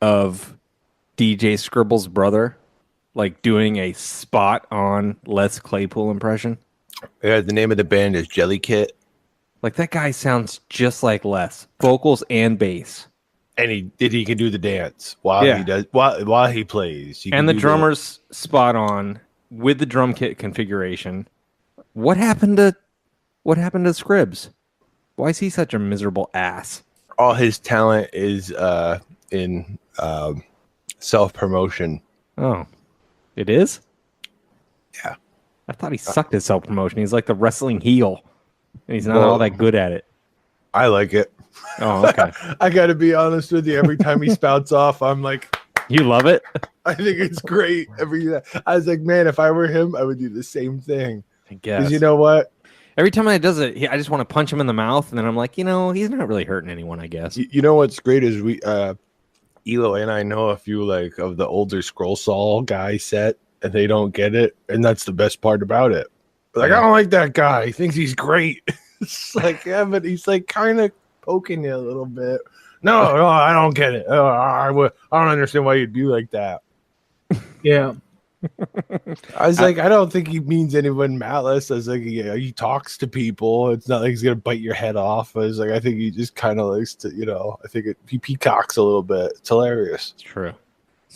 Speaker 3: of DJ Scribble's brother, like doing a spot on Les Claypool impression.
Speaker 2: Yeah, the name of the band is Jelly Kit.
Speaker 3: Like that guy sounds just like Les, vocals and bass.
Speaker 2: And he can do the dance while he does while he plays.
Speaker 3: And the drummer's spot on with the drum kit configuration. What happened to Scribbs? Why is he such a miserable ass?
Speaker 2: All his talent is in self-promotion.
Speaker 3: Oh, it is?
Speaker 2: Yeah.
Speaker 3: I thought he sucked at self-promotion. He's like the wrestling heel, and he's not all that good at it.
Speaker 2: I like it.
Speaker 3: Oh, okay.
Speaker 2: I got to be honest with you. Every time he spouts off, I'm like,
Speaker 3: you love it?
Speaker 2: I think it's great. I was like, man, if I were him, I would do the same thing.
Speaker 3: I guess.
Speaker 2: Because you know what?
Speaker 3: Every time I does it, I just want to punch him in the mouth, and then I'm like, he's not really hurting anyone, I guess.
Speaker 2: You know what's great is Eloy and I know a few like of the older Scroll Saw guy set, and they don't get it, and that's the best part about it. Like, I don't like that guy. He thinks he's great. It's like, yeah, but he's like kind of poking you a little bit. No, I don't get it. I don't understand why you'd be like that.
Speaker 1: Yeah.
Speaker 2: I was like, I don't think he means anyone malice. I was like, yeah, he talks to people. It's not like he's gonna bite your head off. I was like, I think he just kind of likes to, I think he peacocks a little bit. It's hilarious.
Speaker 3: It's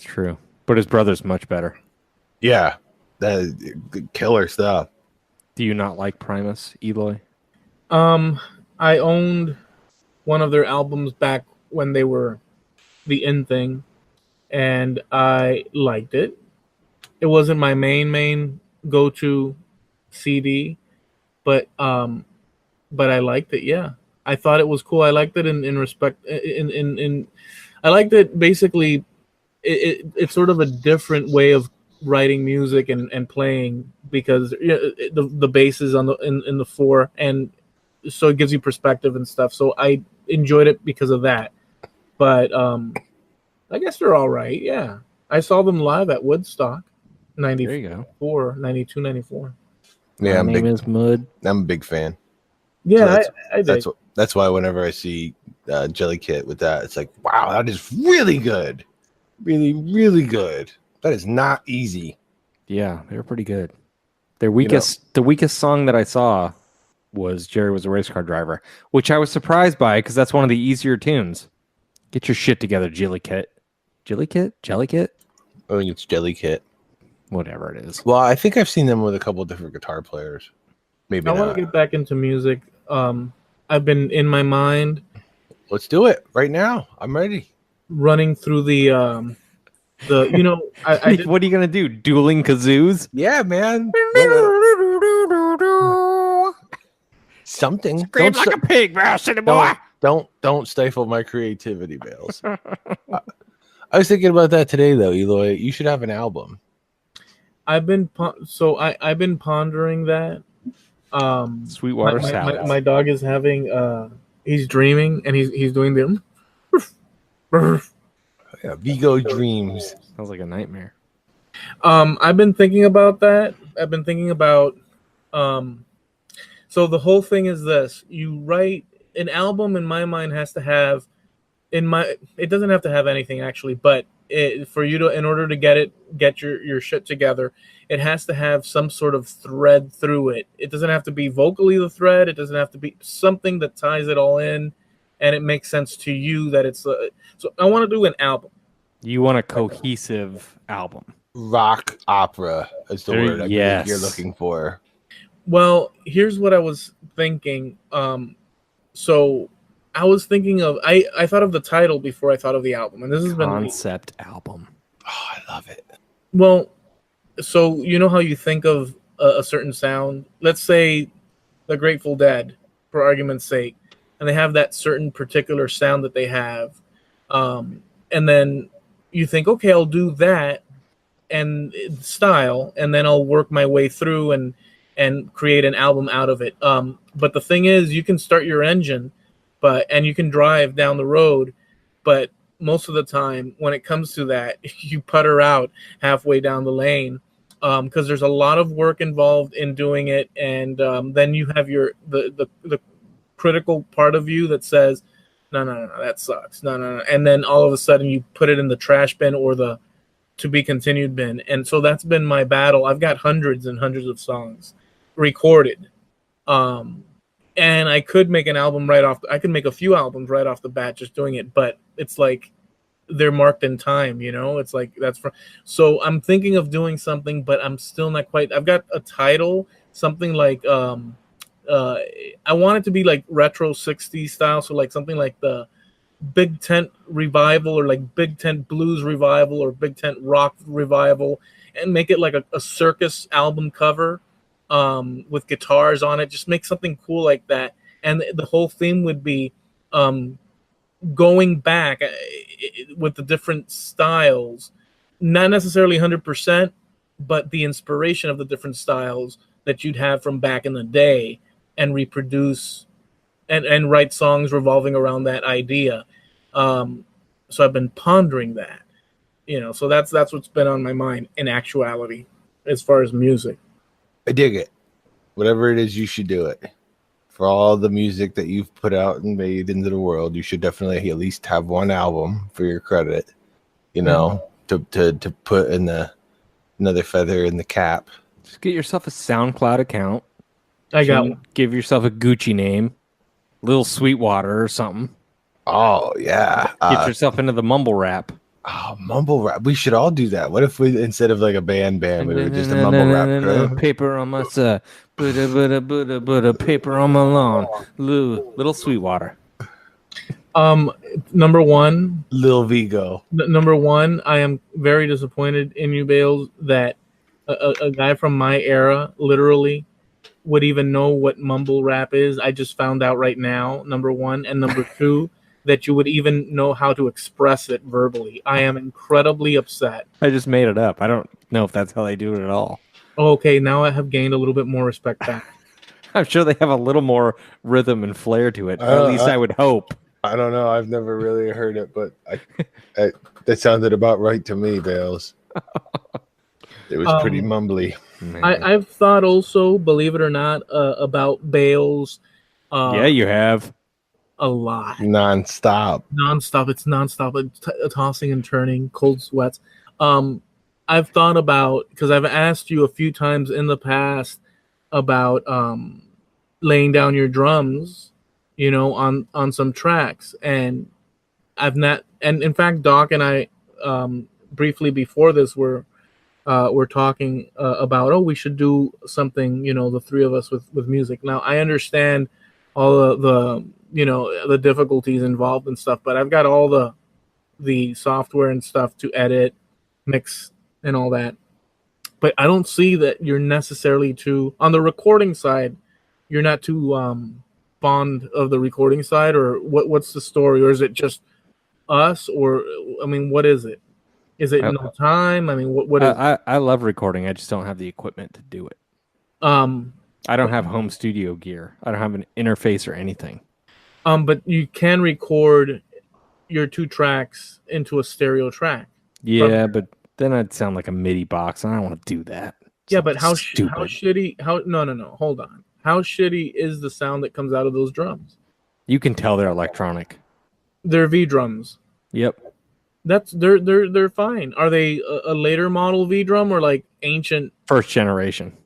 Speaker 3: true. But his brother's much better.
Speaker 2: Yeah, that is killer stuff.
Speaker 3: Do you not like Primus, Eloy?
Speaker 1: I owned one of their albums back when they were the in thing, and I liked it. It wasn't my main go-to CD, but I liked it. Yeah, I thought it was cool. I liked it in respect. I liked it basically. It's sort of a different way of writing music and playing, because the bass is on in the four, and so it gives you perspective and stuff. So I enjoyed it because of that. But I guess they're all right. Yeah, I saw them live at Woodstock. 94, 92, 94.
Speaker 2: Yeah,
Speaker 3: My name is Mud.
Speaker 2: I'm a big fan.
Speaker 1: Yeah,
Speaker 2: So
Speaker 1: I did.
Speaker 2: That's why whenever I see Jelly Kit with that, it's like, wow, that is really good. Really, really good. That is not easy.
Speaker 3: Yeah, they were pretty good. The weakest song that I saw was Jerry Was a Race Car Driver, which I was surprised by because that's one of the easier tunes. Get your shit together, Jelly Kit. Jelly Kit?
Speaker 2: I think it's Jelly Kit.
Speaker 3: Whatever it is.
Speaker 2: Well, I think I've seen them with a couple of different guitar players. Maybe
Speaker 1: I want to get back into music. I've been in my mind.
Speaker 2: Let's do it right now. I'm ready.
Speaker 1: Running through I did,
Speaker 3: what are you gonna do? Dueling kazoos?
Speaker 2: Yeah, man. Something.
Speaker 3: Scream like a pig, boy.
Speaker 2: Don't stifle my creativity, Bales. I was thinking about that today, though, Eloy. You should have an album.
Speaker 1: I've been pondering that.
Speaker 3: Sweetwater salad.
Speaker 1: My dog is having he's dreaming, and he's doing the
Speaker 2: yeah, Vigo dreams.
Speaker 3: Sounds like a nightmare.
Speaker 1: I've been thinking about that. I've been thinking about so the whole thing is this: you write an album. In my mind, has to have it doesn't have to have anything actually, but for you to, in order to get your shit together, it has to have some sort of thread through it. It doesn't have to be vocally the thread. It doesn't have to be something that ties it all in, and it makes sense to you that it's so I want to do an album.
Speaker 3: You want a cohesive album.
Speaker 2: Rock opera is the word I think you're looking for.
Speaker 1: Well, here's what I was thinking. So I was thinking of I thought of the title before I thought of the album, and this has been
Speaker 3: concept album.
Speaker 2: Oh, I love it.
Speaker 1: Well, so you know how you think of a certain sound. Let's say the Grateful Dead, for argument's sake, and they have that certain particular sound that they have, and then you think, okay, I'll do that and style, and then I'll work my way through and create an album out of it. But the thing is, you can start your engine, and you can drive down the road, but most of the time when it comes to that, you putter out halfway down the lane, because there's a lot of work involved in doing it, and then you have the critical part of you that says, no, that sucks, no, and then all of a sudden you put it in the trash bin or the to be continued bin. And so that's been my battle. I've got hundreds and hundreds of songs recorded, and I could make an album I could make a few albums right off the bat just doing it, but it's like they're marked in time, it's like so I'm thinking of doing something, but I'm still not quite. I've got a title, something like I want it to be like retro 60s style, so like something like the Big Tent Revival or like Big Tent Blues Revival or Big Tent Rock Revival, and make it like a circus album cover with guitars on it. Just make something cool like that. And the whole theme would be going back with the different styles, not necessarily 100%, but the inspiration of the different styles that you'd have from back in the day, and reproduce and write songs revolving around that idea. So I've been pondering that, so that's what's been on my mind in actuality as far as music.
Speaker 2: I dig it. Whatever it is, you should do it. For all the music that you've put out and made into the world, you should definitely at least have one album for your credit, to put in another feather in the cap.
Speaker 3: Just get yourself a SoundCloud account.
Speaker 1: I got one.
Speaker 3: Give yourself a Gucci name, Little Sweetwater or something.
Speaker 2: Oh yeah.
Speaker 3: Get yourself into the mumble rap.
Speaker 2: Oh, mumble rap. We should all do that. What if we, instead of like a band, we were just a mumble rap?
Speaker 3: Paper on my side, put a paper on my lawn. Little Sweetwater.
Speaker 1: Number one,
Speaker 2: Lil Vigo.
Speaker 1: Number one, I am very disappointed in you, Bales, that a guy from my era literally would even know what mumble rap is. I just found out right now, number one. And number two, that you would even know how to express it verbally. I am incredibly upset.
Speaker 3: I just made it up. I don't know if that's how they do it at all.
Speaker 1: Okay, now I have gained a little bit more respect back.
Speaker 3: I'm sure they have a little more rhythm and flair to it. At least I would hope.
Speaker 2: I don't know. I've never really heard it, but that sounded about right to me, Bales. It was pretty mumbly.
Speaker 1: I've thought also, believe it or not, about Bales.
Speaker 3: Yeah, you have.
Speaker 1: A lot.
Speaker 2: Non-stop.
Speaker 1: It's non-stop. It's tossing and turning, cold sweats. I've thought about, because I've asked you a few times in the past about laying down your drums, on some tracks, and I've not. And in fact, Doc and I briefly before this were talking about, we should do something, the three of us with music. Now I understand all the difficulties involved and stuff, but I've got all the software and stuff to edit, mix, and all that. But I don't see that you're necessarily on the recording side, you're not too fond of the recording side, or what's the story? Or is it just us? Or, what is it? Is it no time? What is it?
Speaker 3: I love recording. I just don't have the equipment to do it. I don't have home studio gear. I don't have an interface or anything.
Speaker 1: But you can record your two tracks into a stereo track.
Speaker 3: Yeah, but then I'd sound like a MIDI box, and I don't want to do that.
Speaker 1: Yeah, but how shitty? No, hold on. How shitty is the sound that comes out of those drums?
Speaker 3: You can tell they're electronic.
Speaker 1: They're V drums.
Speaker 3: Yep.
Speaker 1: They're fine. Are they a later model V drum or like ancient?
Speaker 3: First generation.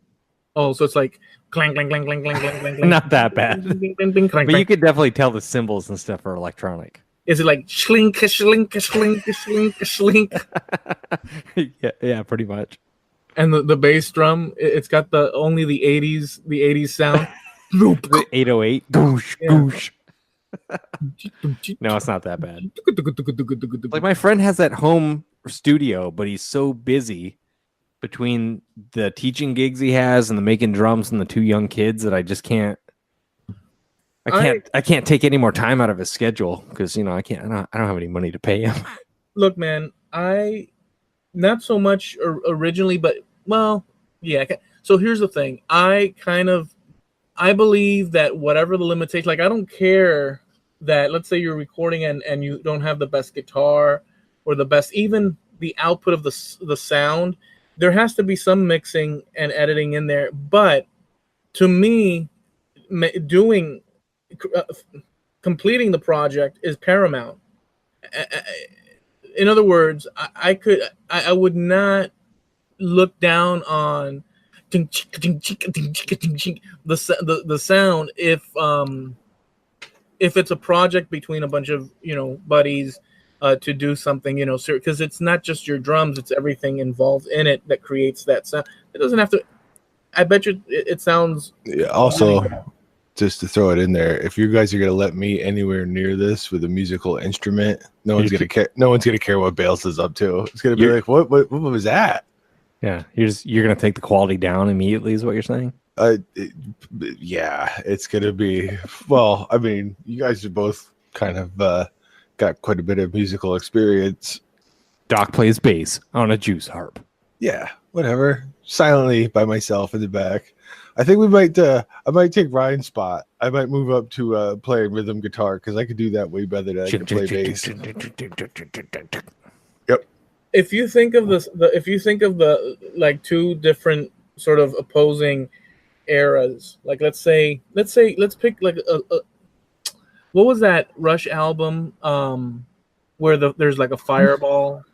Speaker 1: Oh, so it's like clang, clang, clang, clang, clang, clang, clang.
Speaker 3: Not that bad. But you could definitely tell the cymbals and stuff are electronic.
Speaker 1: Is it like slink, slink, slink, slink, slink?
Speaker 3: Yeah, pretty much.
Speaker 1: And the bass drum, it's got only the 80s sound.
Speaker 3: The 808. Goosh, goosh. No, it's not that bad. Like my friend has that home studio, but he's so busy between the teaching gigs he has and the making drums and the two young kids that I just can't. I can't take any more time out of his schedule because I don't have any money to pay him.
Speaker 1: Look, man, I not so much originally, but yeah. So here's the thing. I believe that whatever the limitation, like I don't care that, let's say you're recording and you don't have the best guitar or the best, even the output of the sound, there has to be some mixing and editing in there. But to me, completing the project is paramount. In other words, I would not look down on the sound if it's a project between a bunch of buddies to do something because it's not just your drums, it's everything involved in it that creates that sound. It doesn't have to. I bet you it sounds.
Speaker 2: Yeah, also, just to throw it in there, if you guys are gonna let me anywhere near this with a musical instrument, no one's gonna care. No one's gonna care what Bales is up to. It's gonna be like, what was that?
Speaker 3: Yeah, you're gonna take the quality down immediately, is what you're saying?
Speaker 2: Yeah, it's gonna be. Well, I mean, you guys are both kind of got quite a bit of musical experience.
Speaker 3: Doc plays bass on a juice harp.
Speaker 2: Yeah, whatever. Silently by myself in the back. I think we might. I might take Ryan's spot. I might move up to playing rhythm guitar because I could do that way better than I can play bass. Yep.
Speaker 1: If you think of the like two different sort of opposing eras, like let's pick like a what was that Rush album where there's like a fireball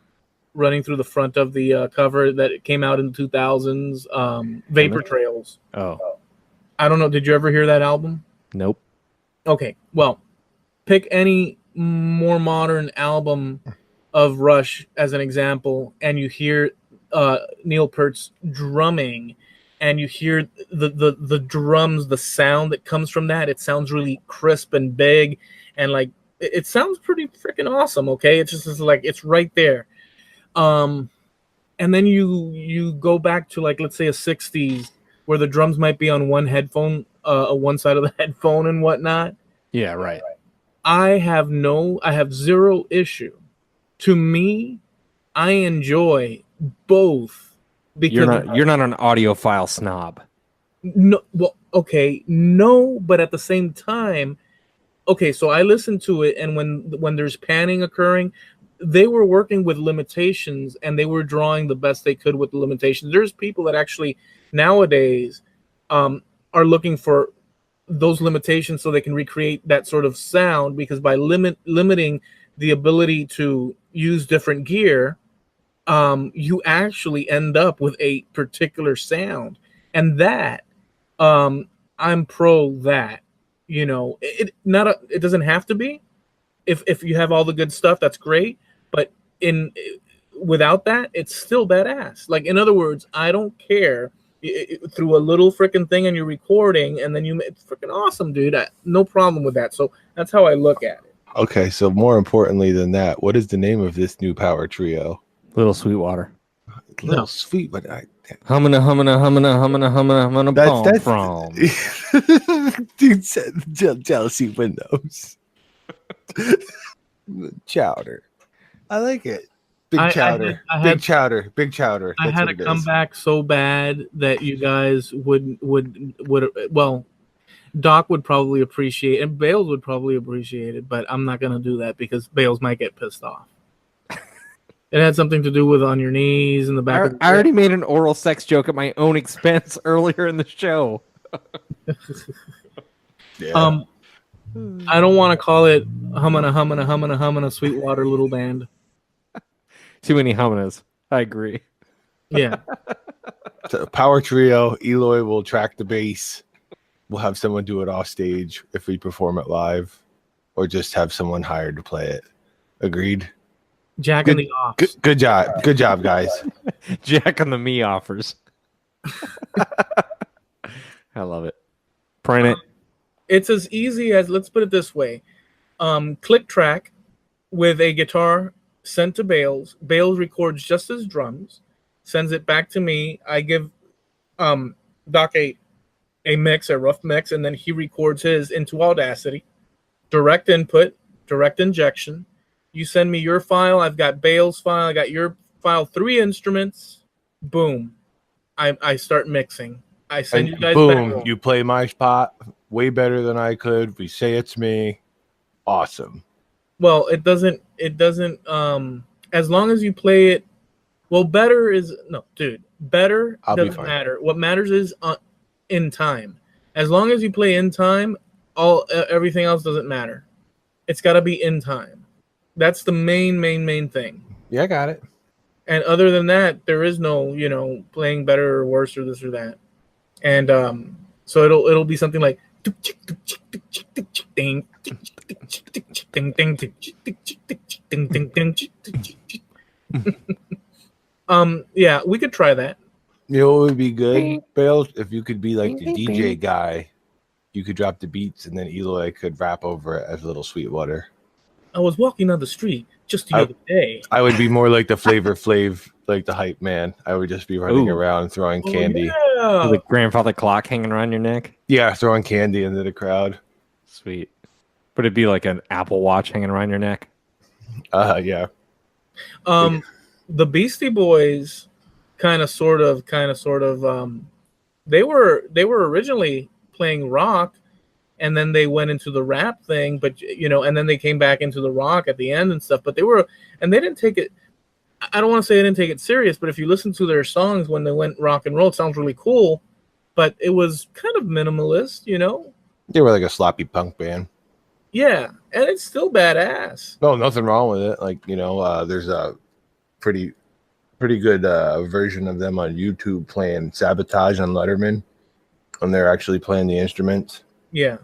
Speaker 1: running through the front of the cover that came out in the 2000s, Vapor Trails.
Speaker 3: Oh,
Speaker 1: I don't know, did you ever hear that album?
Speaker 3: Nope.
Speaker 1: Okay, well, pick any more modern album of Rush as an example, and you hear Neil Peart's drumming, and you hear the drums, the sound that comes from that. It sounds really crisp and big, and like it sounds pretty freaking awesome. Okay, it's just like it's right there. And then you go back to like, let's say a 60s where the drums might be on one headphone, one side of the headphone and whatnot.
Speaker 3: Yeah, right.
Speaker 1: I have zero issue. To me, I enjoy both because
Speaker 3: You're not an audiophile snob.
Speaker 1: No, well, okay, no, but at the same time, okay, so I listen to it, and when there's panning occurring, they were working with limitations, and they were drawing the best they could with the limitations. There's people that actually nowadays are looking for those limitations so they can recreate that sort of sound, because by limiting the ability to use different gear, you actually end up with a particular sound. And that, I'm pro that, you know, it doesn't have to be. If you have all the good stuff, that's great. But without that, it's still badass. Like, in other words, I don't care through a little freaking thing and you're recording, and then it's freaking awesome, dude. No problem with that. So that's how I look at it.
Speaker 2: Okay, so more importantly than that, what is the name of this new power trio?
Speaker 3: Little Sweetwater.
Speaker 2: Little Sweet, but I
Speaker 3: humming
Speaker 2: that's
Speaker 3: from.
Speaker 2: Dude said jealousy windows. Chowder. I like it. Big chowder. Big chowder.
Speaker 1: I had to come back so bad that you guys would well, Doc would probably appreciate, and Bales would probably appreciate it, but I'm not gonna do that because Bales might get pissed off. It had something to do with on your knees in the back.
Speaker 3: I already made an oral sex joke at my own expense earlier in the show.
Speaker 2: Yeah.
Speaker 1: I don't want to call it humming a Sweetwater little band.
Speaker 3: Too many humminas. I agree.
Speaker 1: Yeah.
Speaker 2: So power trio. Eloy will track the bass. We'll have someone do it off stage if we perform it live, or just have someone hired to play it. Agreed.
Speaker 1: Jack and the offs.
Speaker 2: Good job, guys.
Speaker 3: Jack and the me offers. I love it. Print it.
Speaker 1: It's as easy as, let's put it this way. Click track with a guitar sent to Bales. Bales records just his drums, sends it back to me. I give Doc a mix, a rough mix, and then he records his into Audacity. Direct input, direct injection. You send me your file. I've got Bales' file. I got your file. 3 instruments. Boom. I start mixing. I send you guys
Speaker 2: boom.
Speaker 1: back.
Speaker 2: You play my spot way better than I could. We say it's me. Awesome.
Speaker 1: Well, it doesn't. As long as you play it. Well, better is no, dude. Better doesn't matter. What matters is in time. As long as you play in time, everything else doesn't matter. It's got to be in time. That's the main thing.
Speaker 2: Yeah, I got it.
Speaker 1: And other than that, there is no, playing better or worse or this or that. And so it'll be something like yeah, we could try that.
Speaker 2: You know what would be good, Bales? If you could be like the DJ guy you could drop the beats, and then Eloy could rap over it as Little Sweetwater.
Speaker 1: I was walking on the street just the other day.
Speaker 2: I would be more like the Flavor Flav, like the hype man. I would just be running around throwing candy.
Speaker 1: Yeah.
Speaker 3: With a grandfather clock hanging around your neck?
Speaker 2: Yeah, throwing candy into the crowd.
Speaker 3: Sweet. Would it be like an Apple Watch hanging around your neck?
Speaker 2: Yeah.
Speaker 1: The Beastie Boys kind of sort of they were originally playing rock, and then they went into the rap thing, but and then they came back into the rock at the end and stuff, but they didn't take it, I don't want to say they didn't take it serious, but if you listen to their songs when they went rock and roll, it sounds really cool, but it was kind of minimalist,
Speaker 2: They were like a sloppy punk band.
Speaker 1: Yeah, and it's still badass.
Speaker 2: No, nothing wrong with it. Like, there's a pretty good version of them on YouTube playing Sabotage on Letterman, and they're actually playing the instruments.
Speaker 1: Yeah.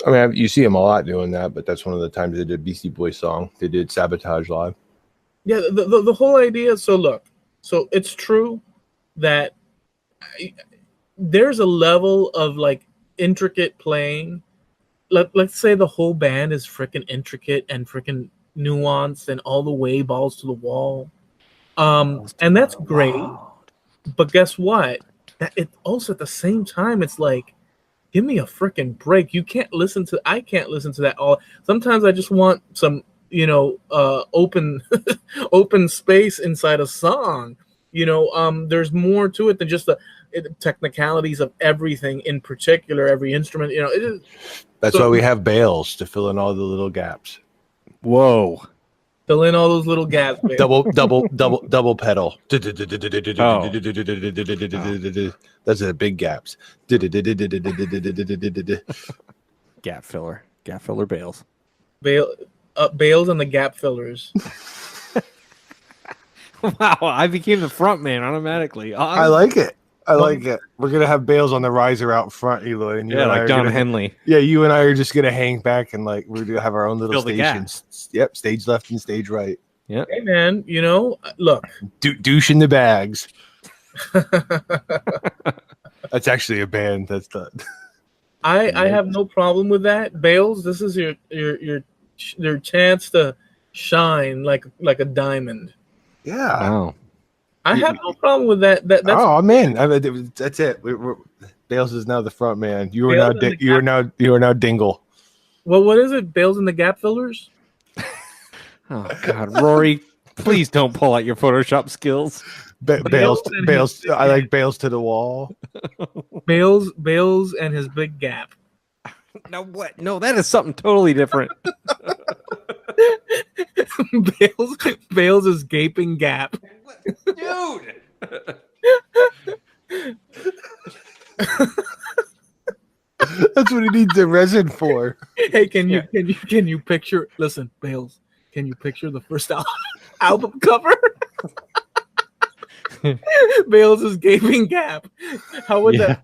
Speaker 2: I mean, you see them a lot doing that, but that's one of the times they did Beastie Boys song. They did Sabotage live.
Speaker 1: Yeah, the whole idea. So it's true that there's a level of like intricate playing. Let's say the whole band is freaking intricate and freaking nuanced and all the way balls to the wall. And that's great. But guess what? It also at the same time, it's like, give me a freaking break. I can't listen to that all. Sometimes I just want some, open space inside a song. There's more to it than just the technicalities of everything, in particular, every instrument.
Speaker 2: That's why we have Bales to fill in all the little gaps.
Speaker 3: Whoa.
Speaker 1: Fill in all those little gaps. Baby.
Speaker 2: Double pedal. Those are the big gaps.
Speaker 3: Gap filler Bales.
Speaker 1: Bales and the gap fillers.
Speaker 3: Wow, I became the front man automatically.
Speaker 2: I like it. We're gonna have Bales on the riser out front, Eloy. And
Speaker 3: like Don Henley.
Speaker 2: Yeah, you and I are just gonna hang back and like we're gonna have our own little stations. Yep, stage left and stage right.
Speaker 3: Yeah.
Speaker 1: Hey man, look.
Speaker 2: Douche in the bags. That's actually a band. That's done.
Speaker 1: I have no problem with that. Bales, this is your chance to shine like a diamond.
Speaker 2: Yeah.
Speaker 3: Wow.
Speaker 1: I have no problem with that. That's
Speaker 2: man, that's it. Bales is now the front man. You are now Dingle.
Speaker 1: Well, what is it? Bales and the gap fillers?
Speaker 3: Oh God, Rory, please don't pull out your Photoshop skills.
Speaker 2: Bales. I like Bales to the wall.
Speaker 1: Bales and his big gap.
Speaker 3: No, what? No, that is something totally different.
Speaker 1: Bales is gaping gap.
Speaker 3: Dude.
Speaker 2: That's what he needs the resin for.
Speaker 1: Hey, can you picture? Listen, Bales, can you picture the first album cover? Bales is gaping gap. How would that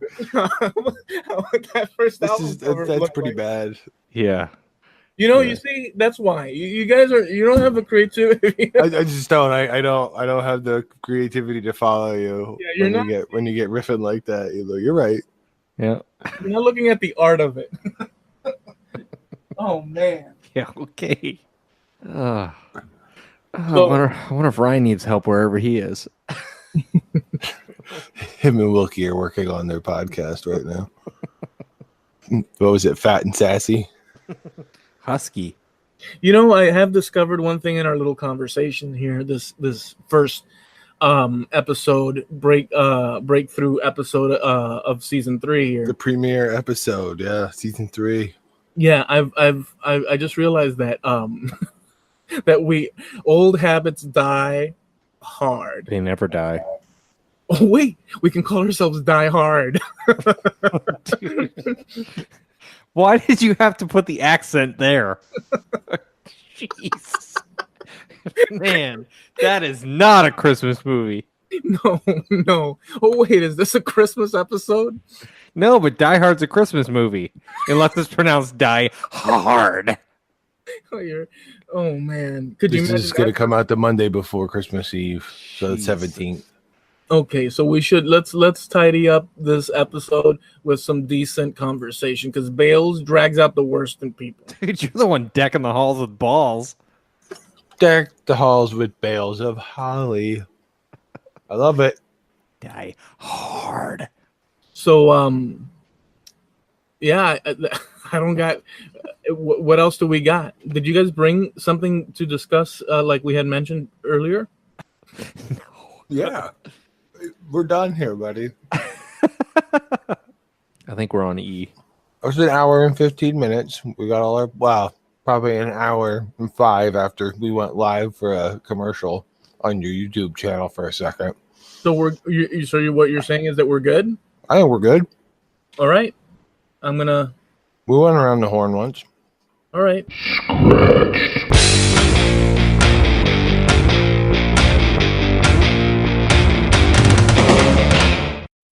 Speaker 1: first album cover
Speaker 2: that's
Speaker 1: look
Speaker 2: pretty
Speaker 1: like?
Speaker 2: bad.
Speaker 3: Yeah.
Speaker 1: You see, that's why you guys you don't have the creativity.
Speaker 2: I just don't. I don't have the creativity to follow you.
Speaker 1: Yeah,
Speaker 2: when you get riffing like that. You're right.
Speaker 3: Yeah.
Speaker 1: You're not looking at the art of it. Oh man.
Speaker 3: Yeah. Okay. I wonder if Ryan needs help wherever he is.
Speaker 2: Him and Wilkie are working on their podcast right now. What was it? Fat and Sassy?
Speaker 3: Husky.
Speaker 1: I have discovered one thing in our little conversation here. This first episode breakthrough episode of season 3 here.
Speaker 2: The premiere episode, yeah, season 3.
Speaker 1: Yeah, I just realized that that old habits die hard.
Speaker 3: They never die.
Speaker 1: Oh wait, we can call ourselves Die Hard.
Speaker 3: Why did you have to put the accent there? Jeez. Man, that is not a Christmas movie.
Speaker 1: No. Oh wait, is this a Christmas episode?
Speaker 3: No, but Die Hard's a Christmas movie. Unless it's pronounced Die Hard.
Speaker 1: Oh man.
Speaker 2: This is going to come out the Monday before Christmas Eve, so the 17th.
Speaker 1: Okay, so we should let's tidy up this episode with some decent conversation because Bales drags out the worst in people.
Speaker 3: Dude, you're the one decking the halls with balls.
Speaker 2: Deck the halls with bales of holly. I love it.
Speaker 3: Die hard.
Speaker 1: So yeah, I don't got. What else do we got? Did you guys bring something to discuss like we had mentioned earlier?
Speaker 2: Yeah. We're done here, buddy.
Speaker 3: I think we're on E.
Speaker 2: It was an hour and 15 minutes. We got all our, probably an hour and 5 after we went live for a commercial on your YouTube channel for a second.
Speaker 1: So what you're saying is that we're good?
Speaker 2: I think we're good.
Speaker 1: All right.
Speaker 2: We went around the horn once.
Speaker 1: All right.